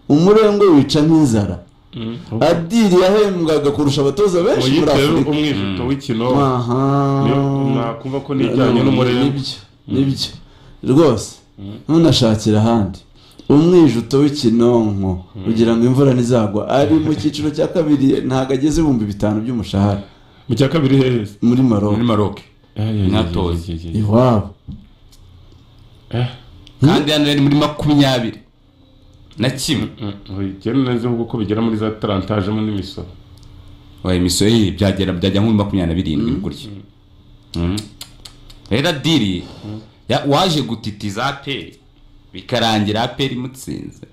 umurengo wica n'inzara. Adiri yahembwaga kurusha abatoza benshi muri Afurika. Umwijito w'ikino nakumva ko nijyanye n'umurengo nibyo rwose. Ntunashakira ahandi. Umwijuto w'ikinonko kugira ngo imvura nizagwa. Ari mu cyiciro cya kabiri, ntago ageze 5,000 by'umushahara. Mu cya kabiri heza muri Maroc natoze iwabo. Kandi hano ari muri 20 na kimwe. Igena neza uko bigera muri za 30 ajemo n'imisoro. Imisoro byagera byajya nko 27 gutyo. Rero Adiri waje gutitiza aperi bikarangira aperi mutsinze.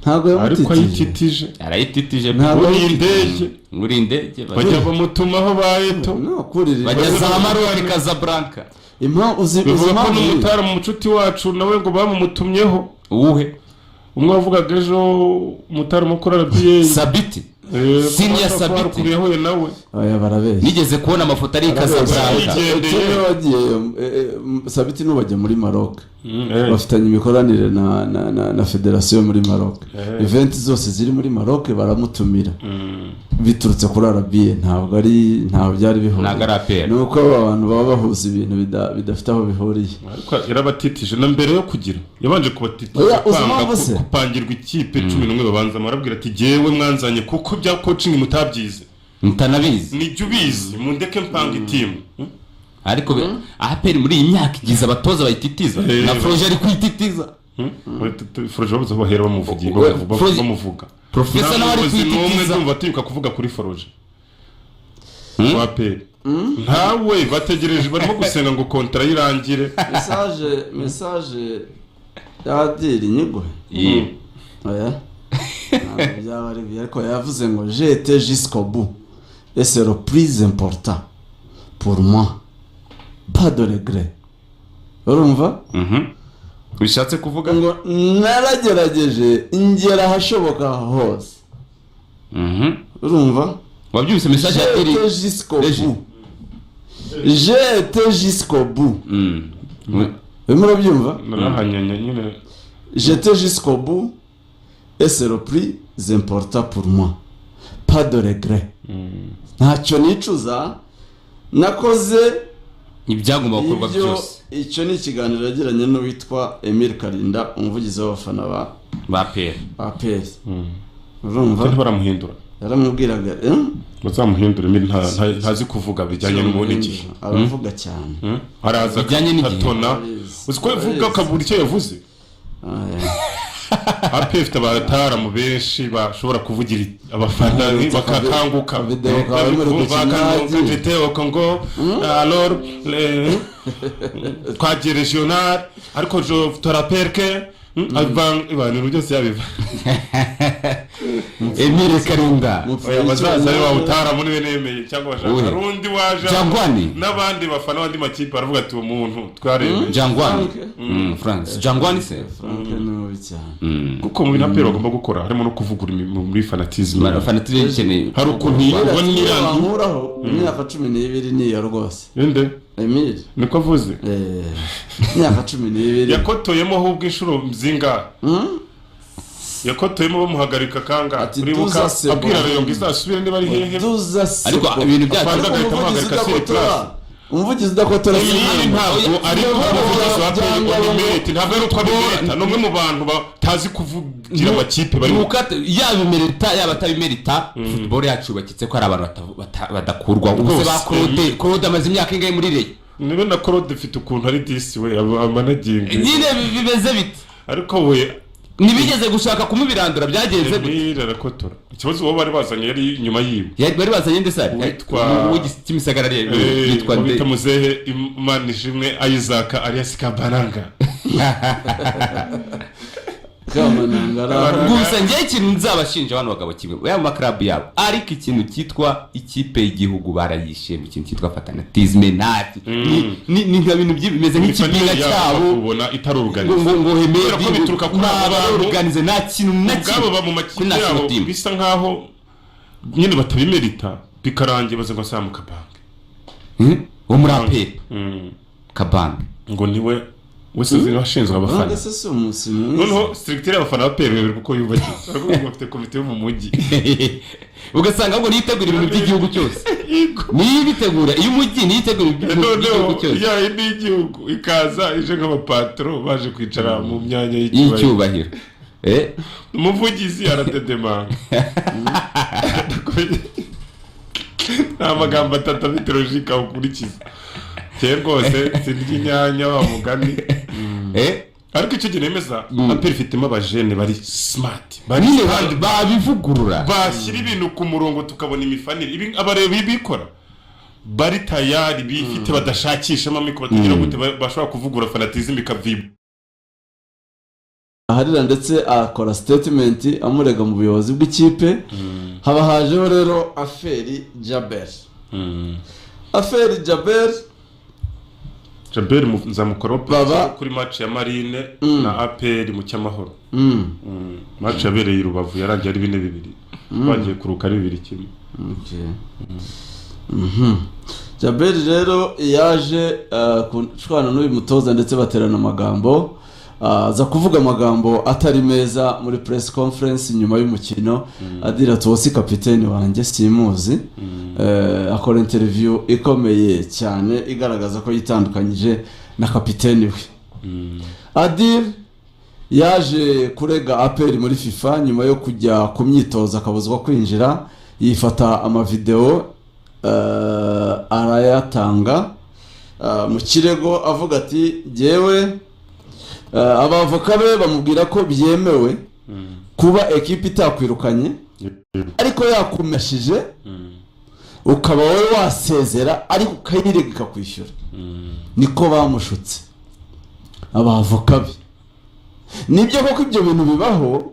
Ntago yamutitije, arayititije muri indege bajya bamutumaho bayeto bajya za Maroc Casablanca. Bivuga ko n'umutara mu mucuti wacu nawe ngo bamumutumyeho. Uwuhe? Umwe wavugaga ejo umutara mukora RBA Sabiti Senior Sabiti yahuye nawe aya barabeshya nigeze kubona amafoto ari Casablanca Sabiti n'ubajya muri Maroc bafitanye imikoranire na federation muri Maroc event zose ziri muri Maroc baramutumira biturutse kuri Arabie ntabwo byari bihuriye nuko abantu baba bahuza ibintu bidafite aho bihuriye ariko yarabatitije na mbere yo kugira yabanje kubatitije kupangirwa ikipe 11 babanza marabwira ati jewe mwanzanye kuko bya coaching mutabyize mutanabizi nijye ubizi mundeke mpanga itimu ariko APR muri iyi myaka igize abatoza bayititiza na Froge ari kwititiza Froge babuze bahera bamuvuga Professor nawe ari kwititiza ndumva tuyuka kuvuga kuri Froge APR ntawe bategereje barimo gusenga ngo kontra irangire message yadiri nyigo oya byaba ari ariko yavuze ngo j'ai été jusqu'au bout et c'est le plus important pour moi pas de regret urumva bishatse kuvuga ngo naragerageje ingera hashoboka hose urumva wabyumvise message ya Eri j'ai été jusqu'au bout murabyumva narahanyanya nyine j'étais jusqu'au bout et c'est le plus important pour moi pas de regret ntacyo nicuza nakoze ibyagomba gukorwa byose icyo ni ikiganiro yagiranye n'uwitwa Emile Karinda umuvugizi w'abafana ba APR urumva baramuhindura yaramubwiraga bazamuhindura ntazi kuvuga bijyanye n'ubuniki aravuga cyane araza atona uzi ko ivuga akabura icyo yavuze APR ifite abatara mu benshi bashobora kuvugira abafana bakakanguka j'étais au Congo alors twagiye regional ariko je te rappelle que abantu byose yabiva Emile Karinda bazaza ari wawutara muri benemeye cyangwa bashaka rundi waje n'abandi bafana bandi makipe baravuga ati umuntu twarebe Jangwani France Jangwani se kuko mu bintu agomba gukora harimo no kuvugura muri fanatisme fanatisme hari ukuntu nkuraho imyaka 12 niyo rwose inde Emile niko avuze imyaka 12 yakotoyemo ahubwo inshuro mzinga yakotoyemo bamuhagarika kanga uribuka abwira rero ngo izasubire niba ari hehe ariko ibintu byacu umuhagarika Setra umuvugizi udakotora ntabwo ari umuvugizi wa Perimete ntabwo ari utwa Bimerita no mu bantu batazi kuvugira amakipe bari yaba Bimerita yaba atabimerita football yacu bakitse ko ari abantu badakurwa ubuse ba Claude amaze imyaka ingahe muri Reyo nibe na Claude ufite ukuntu ari disi we amanaging nyine bibeze bite ariko we nibigeze gushaka kumubirandura byagenze gute arakotora ikibazo bo bari bazanye yari nyuma yiwe bari bazanye ndesari witwa Kimisagara yitwa bita muzehe Imanishimwe Isaac alias Kabaranga gusa njye ikintu nzabashinja abantu bagabo kimwe mu maklabu yabo ariko ikintu cyitwa ikipe y'igihugu barayishe mu kintu cyitwa fanatisme nati ni ibintu bimeze nk'ikibinga cyabo ubona itaruruganize ngo hemera ko bituruka kuri abantu organize nta kintu ubwabo ba mu makipe yabo bisa nkaho nyine batabimerita bikarangiye baze ngo saa mu kabange wo muri APR kabange ngo niwe wese washinzwe abafana noneho structure y'abafana ba APR uko yubakiye ariko bafite komite yo mu mujyi ugasanga ngo nitegura ibintu by'igihugu cyose nibitegura iyo umujyi nitegura ibintu by'igihugu cyose ya igihugu ikaza ije nk'abapatro baje kwicara mu myanya y'icyubahiro umuvugizi aradedemanga nta magambo atatu afite logika ukurikiza rwose sindya inyanya wa mugani ariko icyo gihe nemeza APR ifitemo abajene bari smart babivugurura bashyira ibintu ku murongo tukabona imifanire abareba bikora bari tayari bifite badashakisha amiko batagira gute bashobora kuvugura fanatism ikaviba aharira ndetse akora statement amurega mu buyobozi bw'ikipe haba hajeho rero Aferi Jaber Jaber nzamukora kuri match ya Marine na APR mu cyamahoro match yabereye i Rubavu yarangiye ari 4-2 bagiye kuruka ari 2-1. Jaberi rero yaje kushwana n'uyu mutoza ndetse baterana amagambo, aza kuvuga amagambo atari meza muri press conference nyuma y'umukino, adira ati wowe kapiteni wanjye simuzi. Akora interview ikomeye cyane igaragaza ko yitandukanyije na kapiteni we. Adil yaje kurega APR muri FIFA nyuma yo kujya ku myitozo akabuzwa kwinjira, yifata amavideo arayatanga mu kirego avuga ati jewe abavoka be bamubwira ko byemewe kuba ekipe itakwirukanye ariko yakumeshije ukaba wowe wasezera ariko ukayirega ikakwishyura. Niko bamushutse abavoka be. Nibyo koko ibyo bintu bibaho,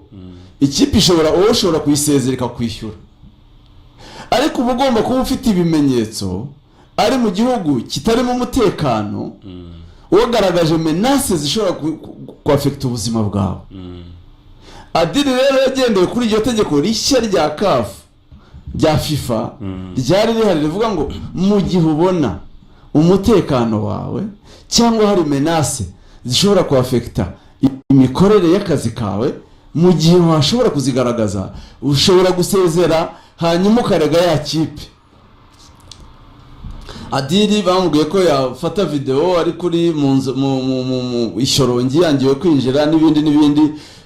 ikipe ushobora kuyisezera ikakwishyura, ariko uba ugomba kuba ufite ibimenyetso ari mu gihugu kitarimo umutekano, wagaragaje menace zishobora kuafekta ubuzima bwawe. Adili rero yagendeye kuri iryo tegeko rishya rya CAF rya FIFA ryari rihari rivuga ngo mu gihe ubona umutekano wawe cyangwa hari menace zishobora kuafekta imikorere y'akazi kawe, mu gihe washobora kuzigaragaza ushobora gusezera hanyuma ukarega ya kipe. Adili bamubwiye ko yafata video ari kuri mu ishorongi yangiwe kwinjira n'ibindi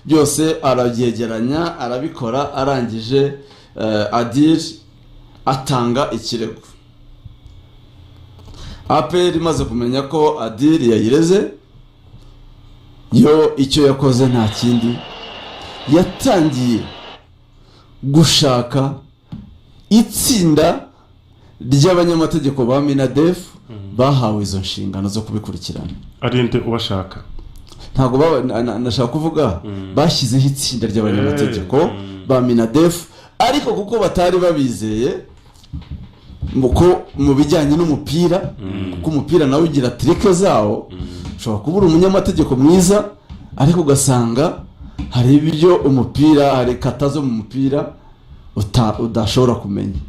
byose arabyegeranya arabikora, arangije Adili atanga ikirego. APR imaze kumenya ko Adili yayireze, yo icyo yakoze nta kindi, yatangiye gushaka itsinda ry'abanyamategeko ba Minadef bahawe izo nshingano zo kubikurikirana. Arinde ubashaka ntago nashaka kuvuga bashyizeho itsinda ry'abanyamategeko ba Minadef, ariko kuko batari babizeye mu bijyanye n'umupira, kuko umupira nawe ugira trike zawo, ushobora kubura umunyamategeko mwiza ariko ugasanga hari ibyo umupira, hari kata zo mu mupira udashobora kumenya.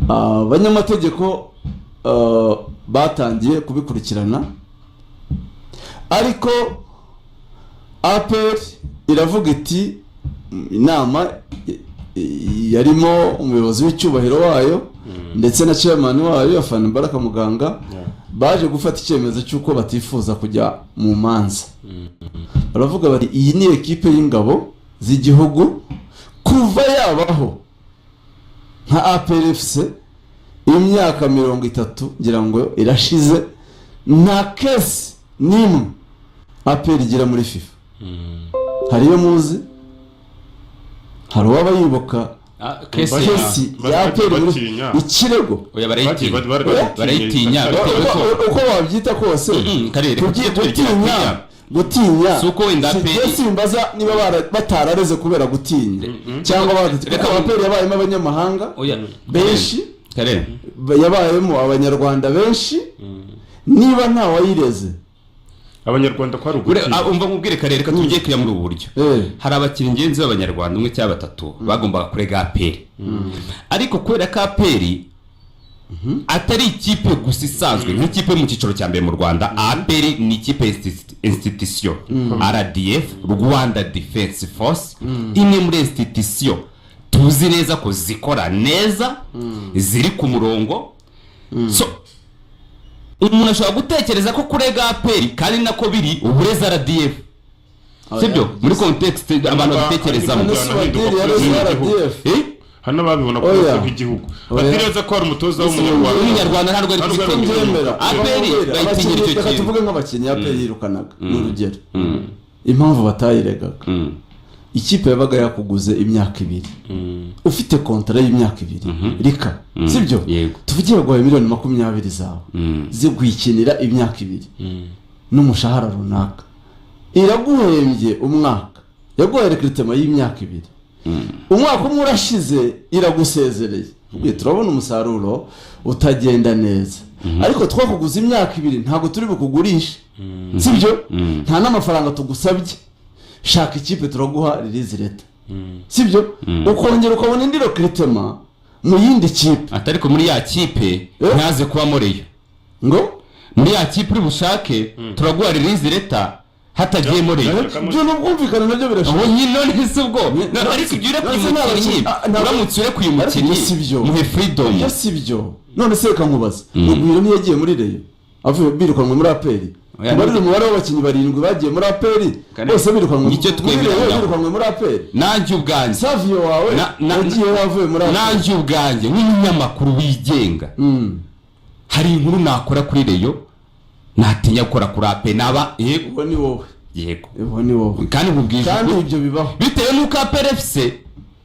Abanyamategeko batangiye kubikurikirana, ariko APR iravuga iti inama yarimo umuyobozi w'icyubahiro wayo ndetse na chairman wayo Afana Baraka Muganga baje gufata icyemezo cy'uko batifuza kujya mu manza. Baravuga bati iyi ni ekipe y'ingabo z'igihugu kuva yabaho nka APR FC imyaka 30 ngira ngo irashize, nta case nimwe APR igira muri FIFA. Hariyo muzi, hari waba yibuka kesi ya APR muri ikirego barayitinya uko wabyita kose gutinya suko wenda APR simbaza niba batarareze kubera gutinya cyangwa APR yabayemo abanyamahanga benshi, yabayemo abanyarwanda benshi, niba nta wayireze abanyarwanda ko ari ugutinya. Umva nkubwire karere ka tugiye kujya muri uburyo hari abakiri ingenzi b'abanyarwanda umwe cyangwa batatu bagombaga kurega APR, ariko kubera ko APR atari ikipe gusa isanzwe nk'ikipe mu cyiciro cya mbere mu Rwanda, APR ni ikipe institution RDF, Rwanda Defense Force, imwe muri institution tuzi neza ko zikora neza, ziri ku murongo. So umuntu ashobora gutekereza ko kurega APR kandi nako biri ubureza RDF, sibyo muri context abantu batekerezamo hano babibona ko igihugu batireza ko ari umutoza w'umunyarwanda ntabwo ari kubyemera. APR bayitinyira icyo kintu, tuvuge nk'abakinnyi APR yirukanaga n'urugero impamvu batayiregaga, ikipe yabaga yakuguze imyaka 2 ufite kontra y'imyaka 2 rika, sibyo tuvugiye guhaye miliyoni 20 zawe zigwikinira imyaka 2 n'umushahara runaka, iraguhembye umwaka, yaguhaye recruitment y'imyaka 2, umwaka umwe urashize iragusezereye, turabona umusaruro utagenda neza, ariko twakuguze imyaka 2 ntago turi bukugurisha, sibyo nta n'amafaranga tugusabye, shaka ikipe turaguha release leta sibyo ukongera ukabona indi recruitment mu yindi kipe atari ko muri ya kipe ntaze kuba Moreyo ngo muri ya kipe uri bushake turaguha release letter hatagiye Moreyo byo n'ubwumvikana nabyo birashoboka aho nyine none se ubwo ariko ibyo ure kuyumukinnyi uramutse ure kuyumukinnyi muhe freedom ibyo si byo none se reka nkubaza Rugwiro ntiyagiye muri Reyo avuye birukanwe muri APR bari umubare w'abakinnyi 7 bagiye muri APR bose birukanwe icyo birukanwe muri APR nanjye ubwanjye Savio wawe nagiye wavuye muri APR nanjye ubwanjye nk'umunyamakuru wigenga hari inkuru nakora kuri Reyo natinya gukora kuri APR naba yego ni wowe yego ni wowe kandi ubwije kandi ibyo bibaho bitewe nuko APR FC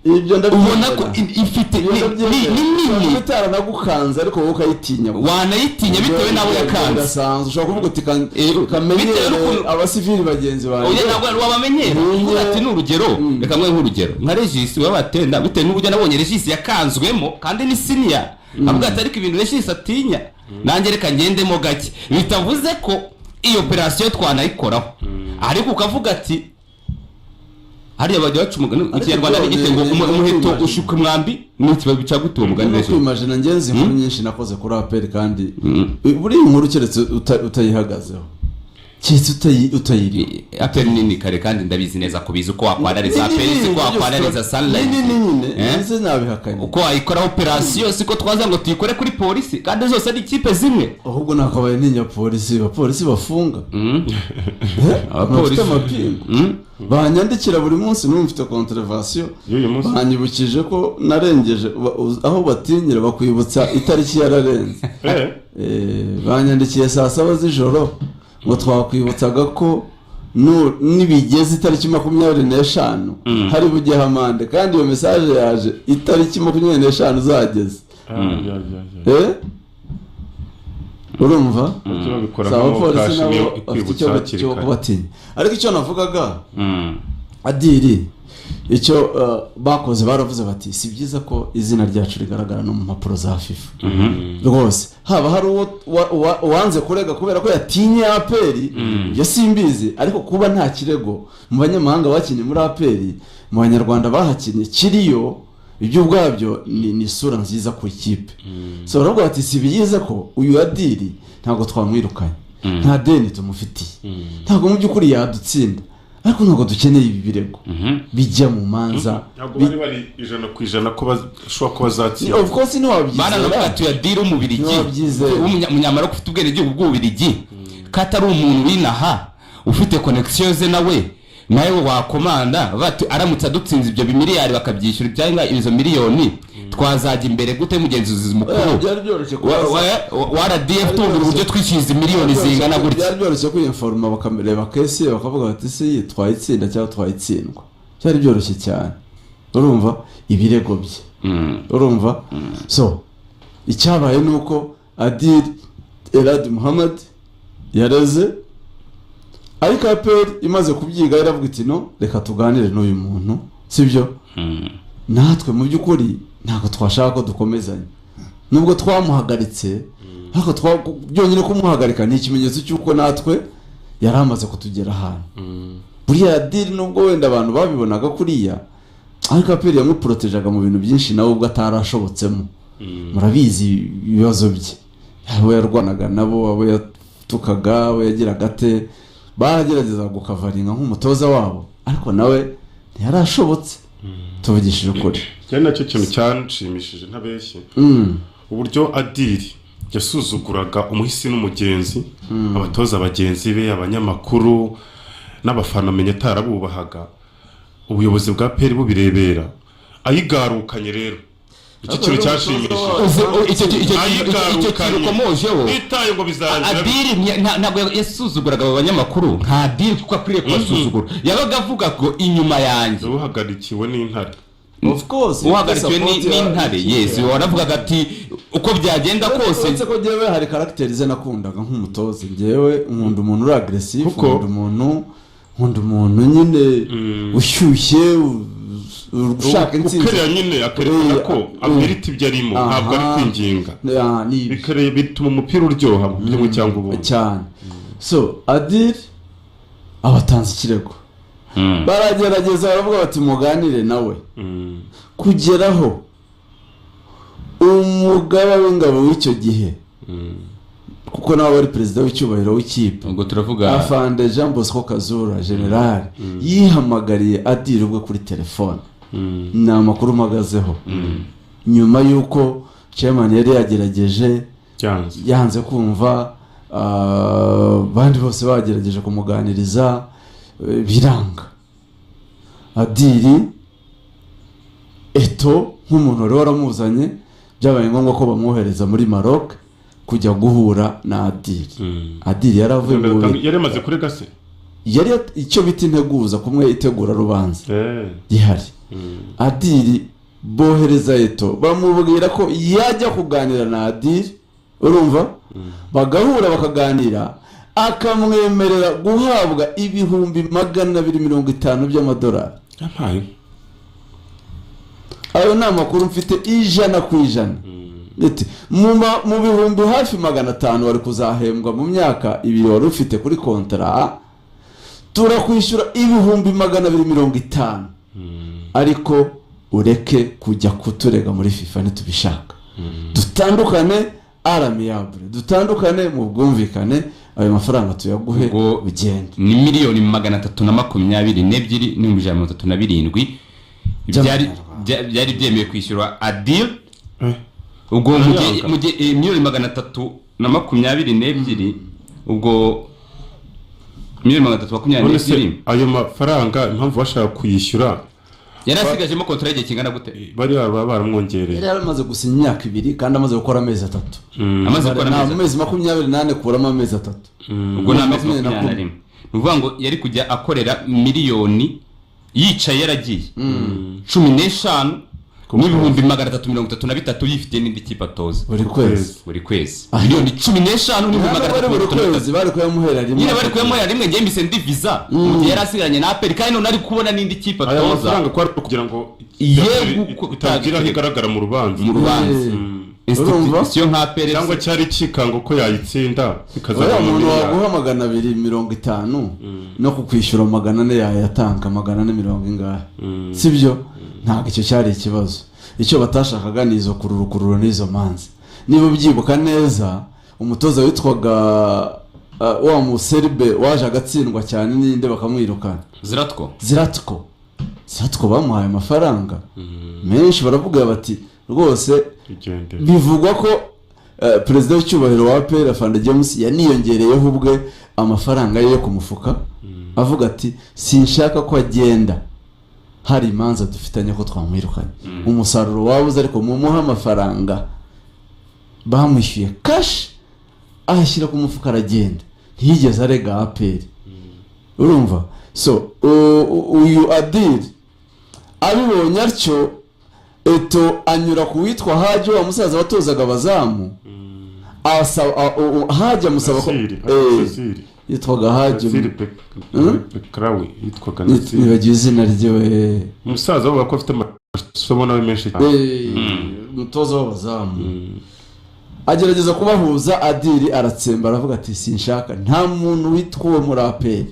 ibyo ubona ko ifite ni bitara nagukanze ariko wowe ukayitinya wanayitinya bitewe nabo yakanze urasanzwe ushobora kuvuga uti kamenye abasivili bagenzi bawe oya ntabwo wabamenyera uvuga ati n'urugero reka mwe nk'urugero nka Regis wabatenda bitewe n'uburyo nabonye Regis yakanzwemo kandi ni senior avuga ati ariko ibintu Regis atinya nanjye reka ngendemo gake bitavuze ko iyo operation twanayikoraho ariko ukavuga ati hariya bajya baca umugani mu Kinyarwanda n'igite ngo umuheto ushuka mwambi n'ikibazo bica gute uwo mugani rero imagine ngenzi inkuru nyinshi nakoze kuri APR kandi buri inkuru keretse utayihagazeho cyitse utayiri APR nini kare kandi ndabizi neza ko bizi uko wakwanariza APR siko wakwanariza Sunlight nze nabihakanye uko wayikora operation siko twaza ngo tuyikore kuri polisi kandi zose ari ikipe zimwe ahubwo nakabaye ntinya polisi bafunga abapolisi amapingu banyandikira buri munsi n'umfite contravention banyibukije ko narengeje aho batinyira bakwibutsa itariki yararenze banyandikiye saa 7 z'ijoro ngo twakwibutsaga ko nibigeze itariki 25 hari bujye hamande kandi iyo message yaje itariki 25 zageze urumva sawa polisi nabo afite icyo kubatinya ariko icyo navugaga Adiri icyo bakoze baravuze bati si byiza ko izina ryacu rigaragara no mu mpapuro za FIFA rwose haba hari uwanze kurega kubera ko yatinye APR ya simbizi ariko kuba nta kirego mu banyamahanga bakinye muri APR mu banyarwanda bahakinye kiriyo ibyo ubwabyo ni sura nziza ku ikipe so baravuga bati si byiza ko uyu Adiri ntabwo twamwirukanye nta deni tumufitiye ntabwo mu by'ukuri yadutsinda ariko ntabwo dukeneye ibi birego bijya mu manza ntabwo bari 100% ko bashobora kuba zatsinda of course ni wabyizera bana nabatu ya Diri umubirigi umunyamara ufite ubwene gihugu bw'ubirigi katari umuntu winaha ufite connection ze nawe wakomanda bati aramutse adutsinze ibyo bimiliyari bakabyishyura byanga izo miliyoni twazajya imbere gute mugenzuzi mukuru byari byoroshye wa RDF tungira uburyo twishyuza miliyoni zingana gutya byari byoroshye kwinforma bakamereba kese bakavuga bati se twayitsinda cyangwa twayitsindwa byari byoroshye cyane urumva ibirego bye urumva so icyabaye nuko Adil Elad Muhammad yareze ariko APR imaze kubyiga yaravuga iti no reka tuganire n'uyu muntu sibyo natwe mu by'ukuri ntabwo twashaka ko dukomezanya nubwo twamuhagaritse ariko byonyine kumuhagarika ni ikimenyetso cy'uko natwe yari amaze kutugera ahantu buriya Adil nubwo wenda abantu babibonaga kuriya ariko APR yamuprotejaga mu bintu byinshi nawe ubwo atarashobotsemo murabizi ibibazo bye abo yarwanaga nabo abo yatukaga abo yagiraga ate bagerageza gukavaringa nk'umutoza wabo ariko nawe ntiyarashobotse tuvugishije ukuri cyane nacyo kintu cyanshimishije ntabeshye uburyo Adiri yasuzuguraga umuhisi n'umugenzi abatoza abagenzi be abanyamakuru n'abafana amenye atarabubahaga ubuyobozi bwa APR bubirebera ayigarukanye rero iki kintu cyashimishije icyo kirukomojeho bitaye ngo bizarangira Adiri ntabwo yasuzuguraga abo banyamakuru nka Adiri kuko akwiriye kubasuzugura yabaga avuga ko inyuma yanjye uhagarikiwe n'intare of course uhagarikiwe n'intare yes waravugaga ati uko byagenda kose ndetse ko jewe hari character ze nakundaga nk'umutoza jewe nkunda umuntu uri aggressive nkunda umuntu nyine ushyushye ushaka intsinzi ukerera nyine akerekana ko amerita ibyo arimo ntabwo ari kwinginga bikereye bituma umupira uryoha mu buryo cyangwa ubundi cyane so Adil abatanze ikirego baragerageza baravuga bati muganire nawe kugeraho umugaba w'ingabo w'icyo gihe kuko nawe wari perezida w'icyubahiro w'ikipe ubwo turavuga Afande Jean Bosco Kazura general yihamagariye Adil ubwo kuri telefone ni amakuru mpagazeho nyuma y'uko chairman yari yagerageje yanze kumva bandi bose bagerageje kumuganiriza biranga Adil Eto nk'umuntu wari waramuzanye byabaye ngombwa ko bamwohereza muri Maroc kujya guhura na Adil. Adil yaravuye mu yari amaze kurega se yari icyo bita integuza kumwe itegura rubanza gihari. Adil bohereza Eto bamubwira ko yajya kuganira na Adil urumva bagahura bakaganira akamwemerera guhabwa ibihumbi 250 by'amadolari. Ayo ni amakuru mfite 100%. Ati mu bihumbi hafi 500 wari kuzahembwa mu myaka 2 wari ufite kuri kontra turakwishyura ibihumbi 250 ariko ureke kujya kuturega muri FIFA nitubishaka dutandukane aramiyable dutandukane mu bwumvikane ayo mafaranga tuyaguhe ugende. Ni miliyoni 322 n'ibihumbi 137 byari byemeye kwishyura Adil ubwo mu gihe miliyoni 322 ubwo miliyoni 322 ayo mafaranga impamvu bashaka kuyishyura yari asigajemo kontra y'igihe kingana gute bari baramwongereye yari amaze gusinya imyaka 2 kandi amaze gukora amezi 3 amaze gukora amezi 28 kuramo amezi 3 ubwo na amezi 21 nuvuga ngo yari kujya akorera miliyoni yicaye yaragiye 15 n'ibihumbi 333 yifitiye n'indi kipe atoza buri kwezi miliyoni 15 n'ibihumbi 333 bari kuyamuhera rimwe nyine bari kuyamuhera rimwe ngiye mbise ndi visa yari asiganye na APR kandi none ari kubona n'indi kipe atoza aya mafaranga ko ari kugira ngo itagira igaragara mu rubanza institution nka APR cyangwa cyari kikango ko yayitsinda bikazaba umuntu waguha 250 no kukwishyura 400 yayatanga 440 ingahe sibyo ntabwo icyo cyari ikibazo icyo batashakaga nizo kururukuru n'izo manzi niba byibuka neza umutoza witwaga wa muserbe waje agatsindwa cyane n'inde bakamwirukana Ziratko bamuhaye amafaranga menshi baravuga bati rwose bivugwa ko perezida w'icyubahiro wa APR Afande James yaniyongereyeho ubwe amafaranga yo kumufuka avuga ati sinshaka ko agenda hari imanza dufitanye ko twamwirukanye umusaruro wabuze ariko mumuha amafaranga bamwishyuye cash ahashyira ku mufuka aragenda ntiyigeze arega APR urumva so uyu Adil abibonye atyo Eto anyura ku witwa Haji wa musaza watozaga abazamu Haji amusaba ko yitwaga Haji Krawi yitwaga nibagiye izina rye umusaza wo bako afite amasomo nawe menshi mutoza w'abazamu agerageza kubahuza Adil aratsemba aravuga ati sinshaka nta muntu witwa muri APR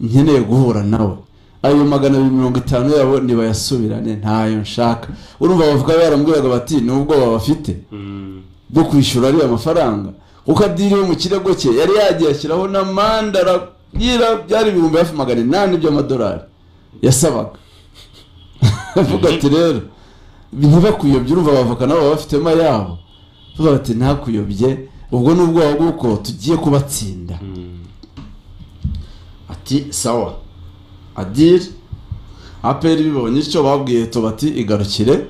nkeneye guhura nawe ayo 250 yabo nibayasubirane ntayo nshaka urumva bavuga barambwiraga bati nubwo babafite bwo kwishyura ari amafaranga uko Adil mu kirego cye yari yagiye ashyiraho na mandara gira byari ibihumbi hafi 800 by'amadolari yasabaga avuga ati rero ntibakuyobye urumva bavuga nabo bafitemo yabo tuvuga ati ntakuyobye ubwo nubwo waguko tugiye kubatsinda ati sawa Adil APR bibonye icyo babwiye to bati igarukire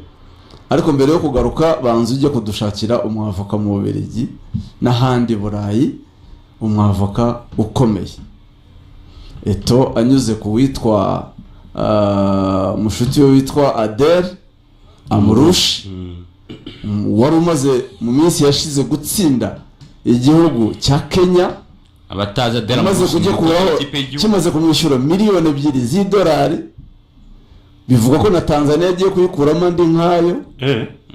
ariko mbere yo kugaruka banze ujye kudushakira umwavoka mu Bubiligi n'ahandi Burayi umwavoka ukomeye. Eto anyuze ku witwa mushuti we witwa Adel Amurush wari umaze mu minsi yashize gutsinda igihugu cya Kenya abataza Adel amaze kujya kubaho kimaze kumwishyura miliyoni 2 z'idolari bivugwa ko na Tanzania yagiye kuyikuramo andi nkayo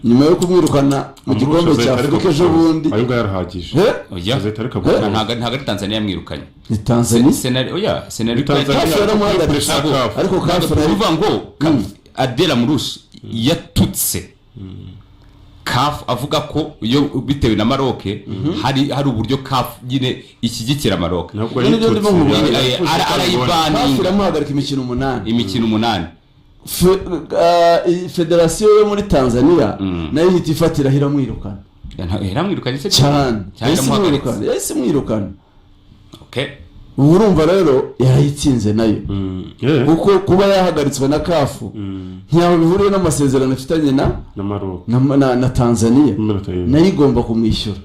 nyuma yo kumwirukana mu gikombe cya Afurika ejo bundi ayo ngayo arahagije oya ntabwo ari Tanzania yamwirukanye ni Tanzania senari ariko kafu uvuga ngo Adela Murushi yatutse CAF avuga ko iyo bitewe na Maroc hari uburyo CAF nyine ishyigikira Maroc ntabwo yitutse arayibaninga iramuhagarika imikino 8 federasiyo yo muri Tanzania nayo ihita ifatira hiramwirukana se cyane yahise mwirukana urumva rero yarayitsinze nayo kuko kuba yahagaritswe na CAF ntiyaho bihuriye n'amasezerano afitanye na Tanzania nayo igomba kumwishyura.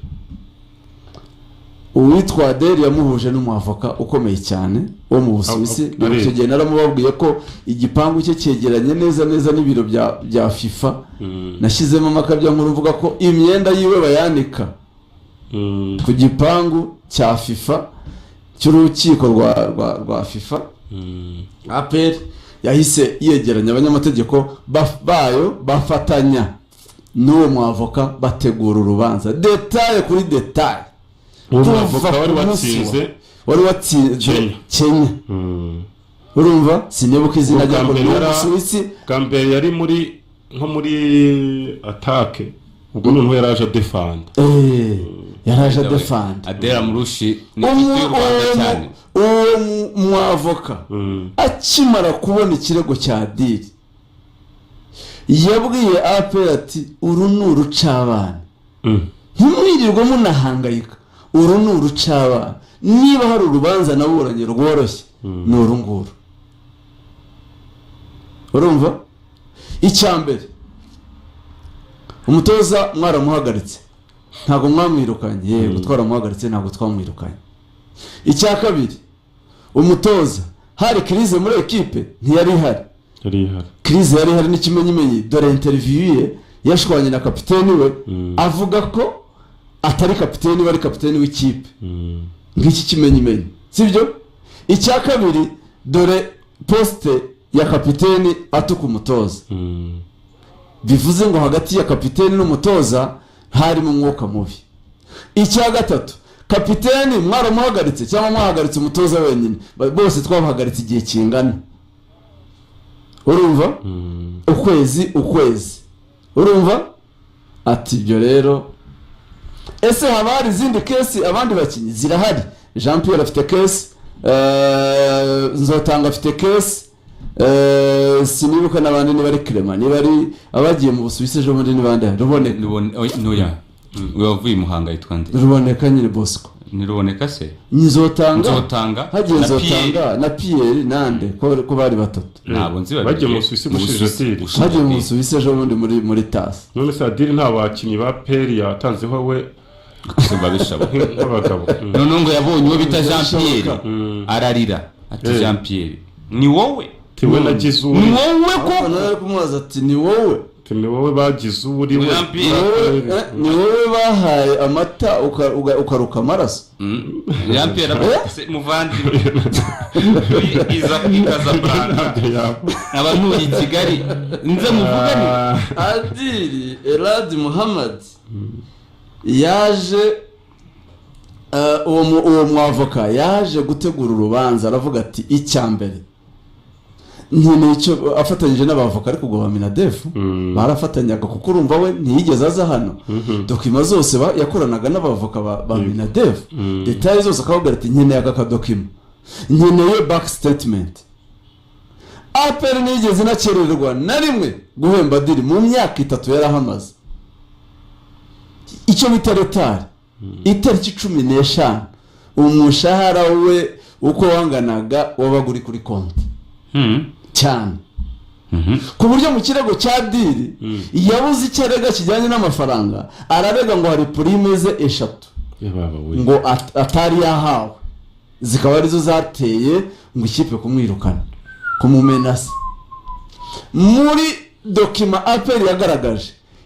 Uwitwa Adel yamuhuje n'umwavoka ukomeye cyane wo mu Busuwisi, icyo gihe naramubabwiye ko igipangu cye cyegeranye neza n'ibiro bya FIFA. Nashyizemo amakabya nkuru mvuga ko imyenda yiwe bayanika ku gipangu cya FIFA cy'urukiko rwa FIFA. APR yahise yegeranya abanyamategeko bayo bafatanya n'uwo mwavoka bategura urubanza detaye kuri detaye. wari watsinze Kenya. Urumva sinibuka izina rya Busuwisi. Gambere yari muri attaque ubwo none yaraje defend. Yaraje defend. Adela Murushi ni Rwanda cyane. Uwo mwavoka akimara kubona ikirego cya Adil yabwiye APR ati uru n'urucabana ntimwirirwe munahangayika, uru n'urucabana, niba hari urubanza naburanye rworoshye n'uru nguru. Urumva icyambere umutoza mwaramuhagaritse ntago mwamwirukanye, yego twaramuhagaritse ntago twamwirukanye. Icya kabiri umutoza hari crise muri equipe ntiyari ihari. Crise yari ihari n'ikimenyimenyi, dore interview ye yashwanye na kapiteni we avuga ko atari kapiteni bari kapiteni w'ikipe. Ngiki kimenyimenyi sibyo. Icya kabiri dore poste ya kapiteni atuka umutoza. Bivuze ngo hagati ya kapiteni n'umutoza hari mu mwuka mubi. Icya gatatu kapiteni mwaramuhagaritse cyangwa mwahagaritse umutoza wenyine, bose twabahagaritse igihe kingana. Urumva ukwezi urumva ati ibyo rero. Ese haba hari izindi kesi abandi bakinyi? Zirahari. Jean Pierre afite kesi, Nzotanga afite kesi, sinibuka n'abandi ni bari Clement, ni bari abagiye mu Busuwisi ejo bundi ni bande Ruboneka wavuye Muhanga yitwa nde? Ruboneka nyine Bosco. Ni Ruboneka se? Nzotanga hagiye Nzotanga na Pierre nande ko bari batatu. Nabo nzi bagiye mu Busuwisi mushijatiri. Hagiye mu Busuwisi ejo bundi muri TAS. None se Adil nta bakinyi ba Peri yatanzeho we babishaba nk'abagabo. None ngo yabonye uwo bita Jean Pierre ararira ati Jean Pierre ni wowe tiwe nagize uri ni wowe ko nari kumubaza ati ni wowe bagize uri ni wowe bahaye amata ukaruka amaraso. Jean Pierre muvandi iza branda abantu i Kigali nze muvugani. Adil Elad Muhammad yaje uwo mwavoka yaje gutegura urubanza aravuga ati icyambere nicyo afatanyije n'abavoka ariko ubwo Minadefu barafatanyaga kuko urumva we ntiyigeze aza hano. Dokima zose yakoranaga n'abavoka ba Minadefu, details zose akavuga ati nkeneye aka dokima, nkeneye back statement. APR nigeze nakererwa na rimwe guhemba Adil mu myaka 3 yarahamaze. Icyo bita retard itariki 15 umushahara we uko wanganaga wabaguri kuri konti cyane ku buryo mu kirego cya Adil yabuze icyarega kijyanye n'amafaranga, ararega ngo hari prime ze 3 ngo atari yahawe, zikaba arizo zateye ngo ikipe kumwirukana kumumenasa. Muri dokima APR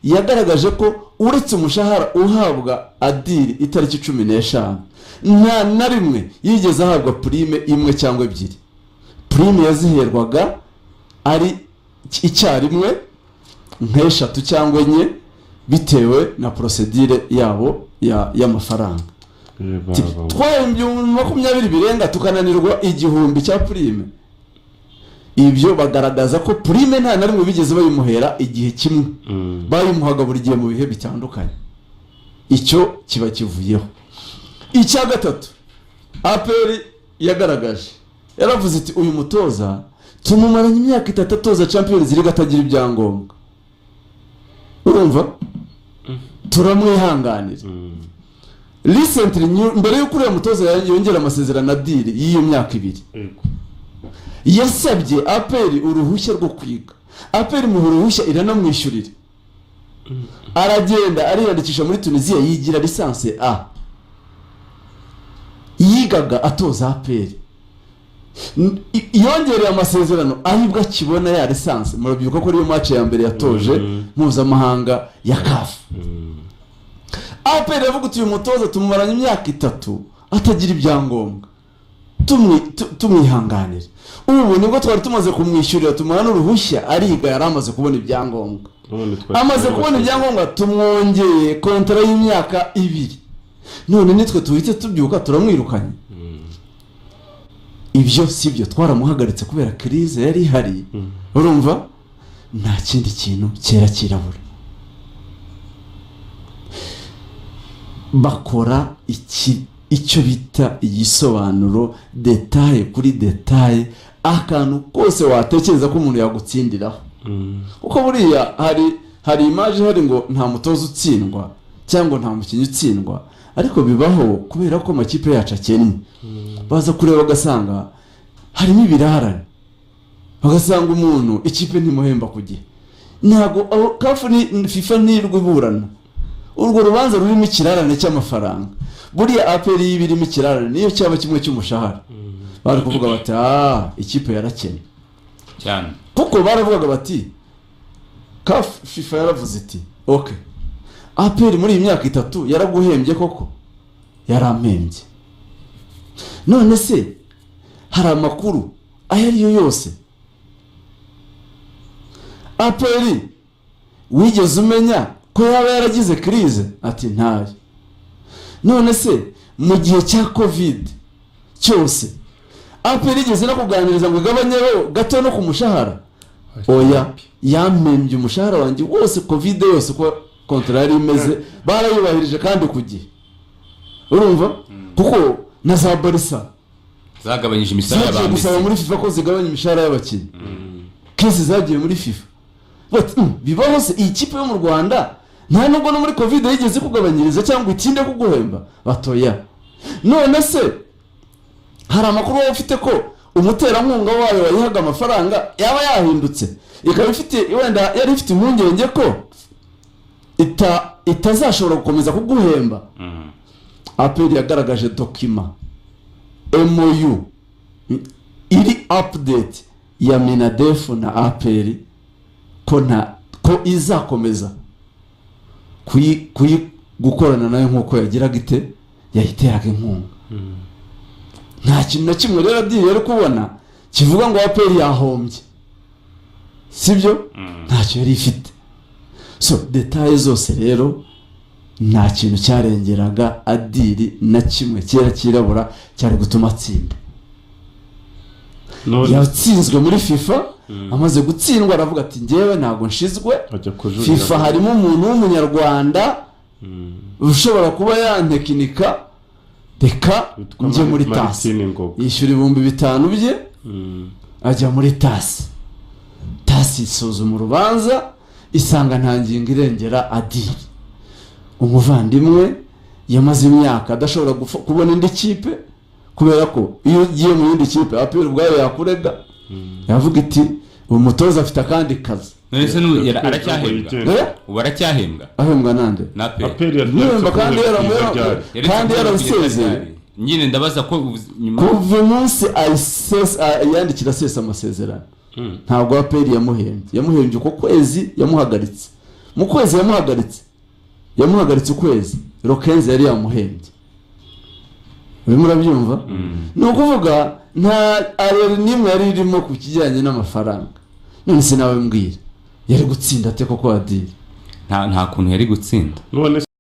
yagaragaje ko uretse umushahara uhabwa Adil itariki 15 nta na rimwe yigeze ahabwa prime imwe cyangwa ebyiri. Prime yaziherwaga ari icyarimwe nk'eshatu cyangwa enye bitewe na procedure yabo y'amafaranga. Twahembye 20 birenga tukananirwa 1000 cya prime. Ibyo bagaragaza ko prime nta na rimwe bigeze bayimuhera igihe kimwe, bayimuhaga buri gihe mu bihe bitandukanye. Icyo kiba kivuyeho. Icya gatatu APR yagaragaje, yaravuze iti uyu mutoza tumumaranye imyaka 3 atoza Champions League atagira ibyangombwa. Urumva? Turamwihanganira. Recently mbere yo kureba mutoza yongera amasezerano na deal y'iyo myaka 2. Yasabye APR uruhushya rwo kwiga. APR mu ruhushya iranamwishyurira. Aragenda ariyandikisha muri Tunisia yigira lisansi A. Yigaga atoza APR. Yongereye amasezerano ahibwa kibona ya lisansi. Murabyuka ko ariyo match ya mbere yatoje mpuzamahanga ya CAF. APR yavuga uti uyu mutoza tumumaranye imyaka 3 atagira ibyangombwa. Tumwihanganira. Ubu nibwo twari tumaze kumwishyurira tumana uruhushya ariga yaramaze kubona ibyangombwa. Amaze kubona ibyangombwa tumwongeye kontra y'imyaka 2. None nitwe tuhite tubyuka turamwirukanye. Ibyo sibyo twaramuhagaritse kubera crise yari hari. Urumva? Nta kindi kintu cyera kirabura. Bakora icyo bita igisobanuro detail kuri detail, akantu kose watekereza ko umuntu yagutsindiraho. Uko buriya hari image hari ngo nta mutoza utsindwa cyangwa nta mukinnyi utsindwa, ariko bibaho kubera ko amakipe yacu akennye. Baza kureba bagasanga harimo ibirarane, bagasanga umuntu ikipe ntimuhemba ku gihe. Ntago CAF ni FIFA ntirwe iburana. Urwo rubanza rurimo ikirarane cy'amafaranga. Buriya APR y'ibirimo ikirarane niyo cyaba kimwe cy'umushahara. Bari kuvuga bati ikipe yarakennye cyane, kuko baravugaga bati CAF FIFA yaravuze iti okay, APR muri iyi myaka 3 yaraguhembye koko, yarampembye. None se hari amakuru ayariyo yose APR wigeze umenya ko yaba yaragize crise? Ati ntayo. None se mu gihe cya covid cyose APR igeze no kuganiriza ngo igabanyeho gato no ku mushahara? Oya, yampembye umushahara wanjye wose covid yose ko contrary imeze, barayubahirije kandi ku gihe. Urumva? Kuko na za Barca zagabanyije imisara y'abandi gusaba muri FIFA ko zigabanya imishahara y'abakinnyi. Kese zagiye muri FIFA. Bibaho se iyi kipe yo mu Rwanda nta nubwo no muri covid yigeze kugabanyiriza cyangwa itinde kuguhemba? Batoya. None se hari amakuru ufite ko umuterankunga wayo wayihaga amafaranga yaba yahindutse, ikaba ifite wenda yari ifite impungenge ko itazashobora gukomeza kuguhemba? APR yagaragaje document MOU iri update ya Minadef na APR ko izakomeza gukorana nayo nkuko yagiraga ite yahiteraga inkunga. Nta kintu na kimwe rero deal yari kubona kivuga ngo APR yahombye, sibyo? Ntacyo yari ifite. So details zose rero nta kintu cyarengeraga adiri na kimwe cyera kirabura cyari gutuma atsinda. Yatsinzwe muri FIFA, amaze gutsindwa aravuga ati njyewe ntago nshizwe. FIFA harimo umuntu w'umunyarwanda ushobora kuba yantekinika, reka njye muri TAS. Yishyura 5,000 bye ajya muri TAS. TAS isuzuma urubanza isanga nta ngingo irengera adiri. Umuvandimwe yamaze imyaka adashobora kubona indi kipe kubera ko iyo ugiye mu yindi kipe APR ubwayo yakurega, yavuga iti umutoza afite akandi kazi. None se aracyahembwa? Aracyahembwa? Ahembwa nande? APR kandi yarasezeye. Nyine ndabaza ko kuva umunsi yandikira sesa amasezerano ntabwo APR yamuhembye uko kwezi yamuhagaritse. Mu kwezi yamuhagaritse ukwezi Rokenze yari yamuhembye. Murabyumva? Ni ukuvuga nta arere nimwe yari irimo ku kijyanye n'amafaranga. None se nawe mbwira yari gutsinda ate koko adiri? nta kuntu yari gutsinda none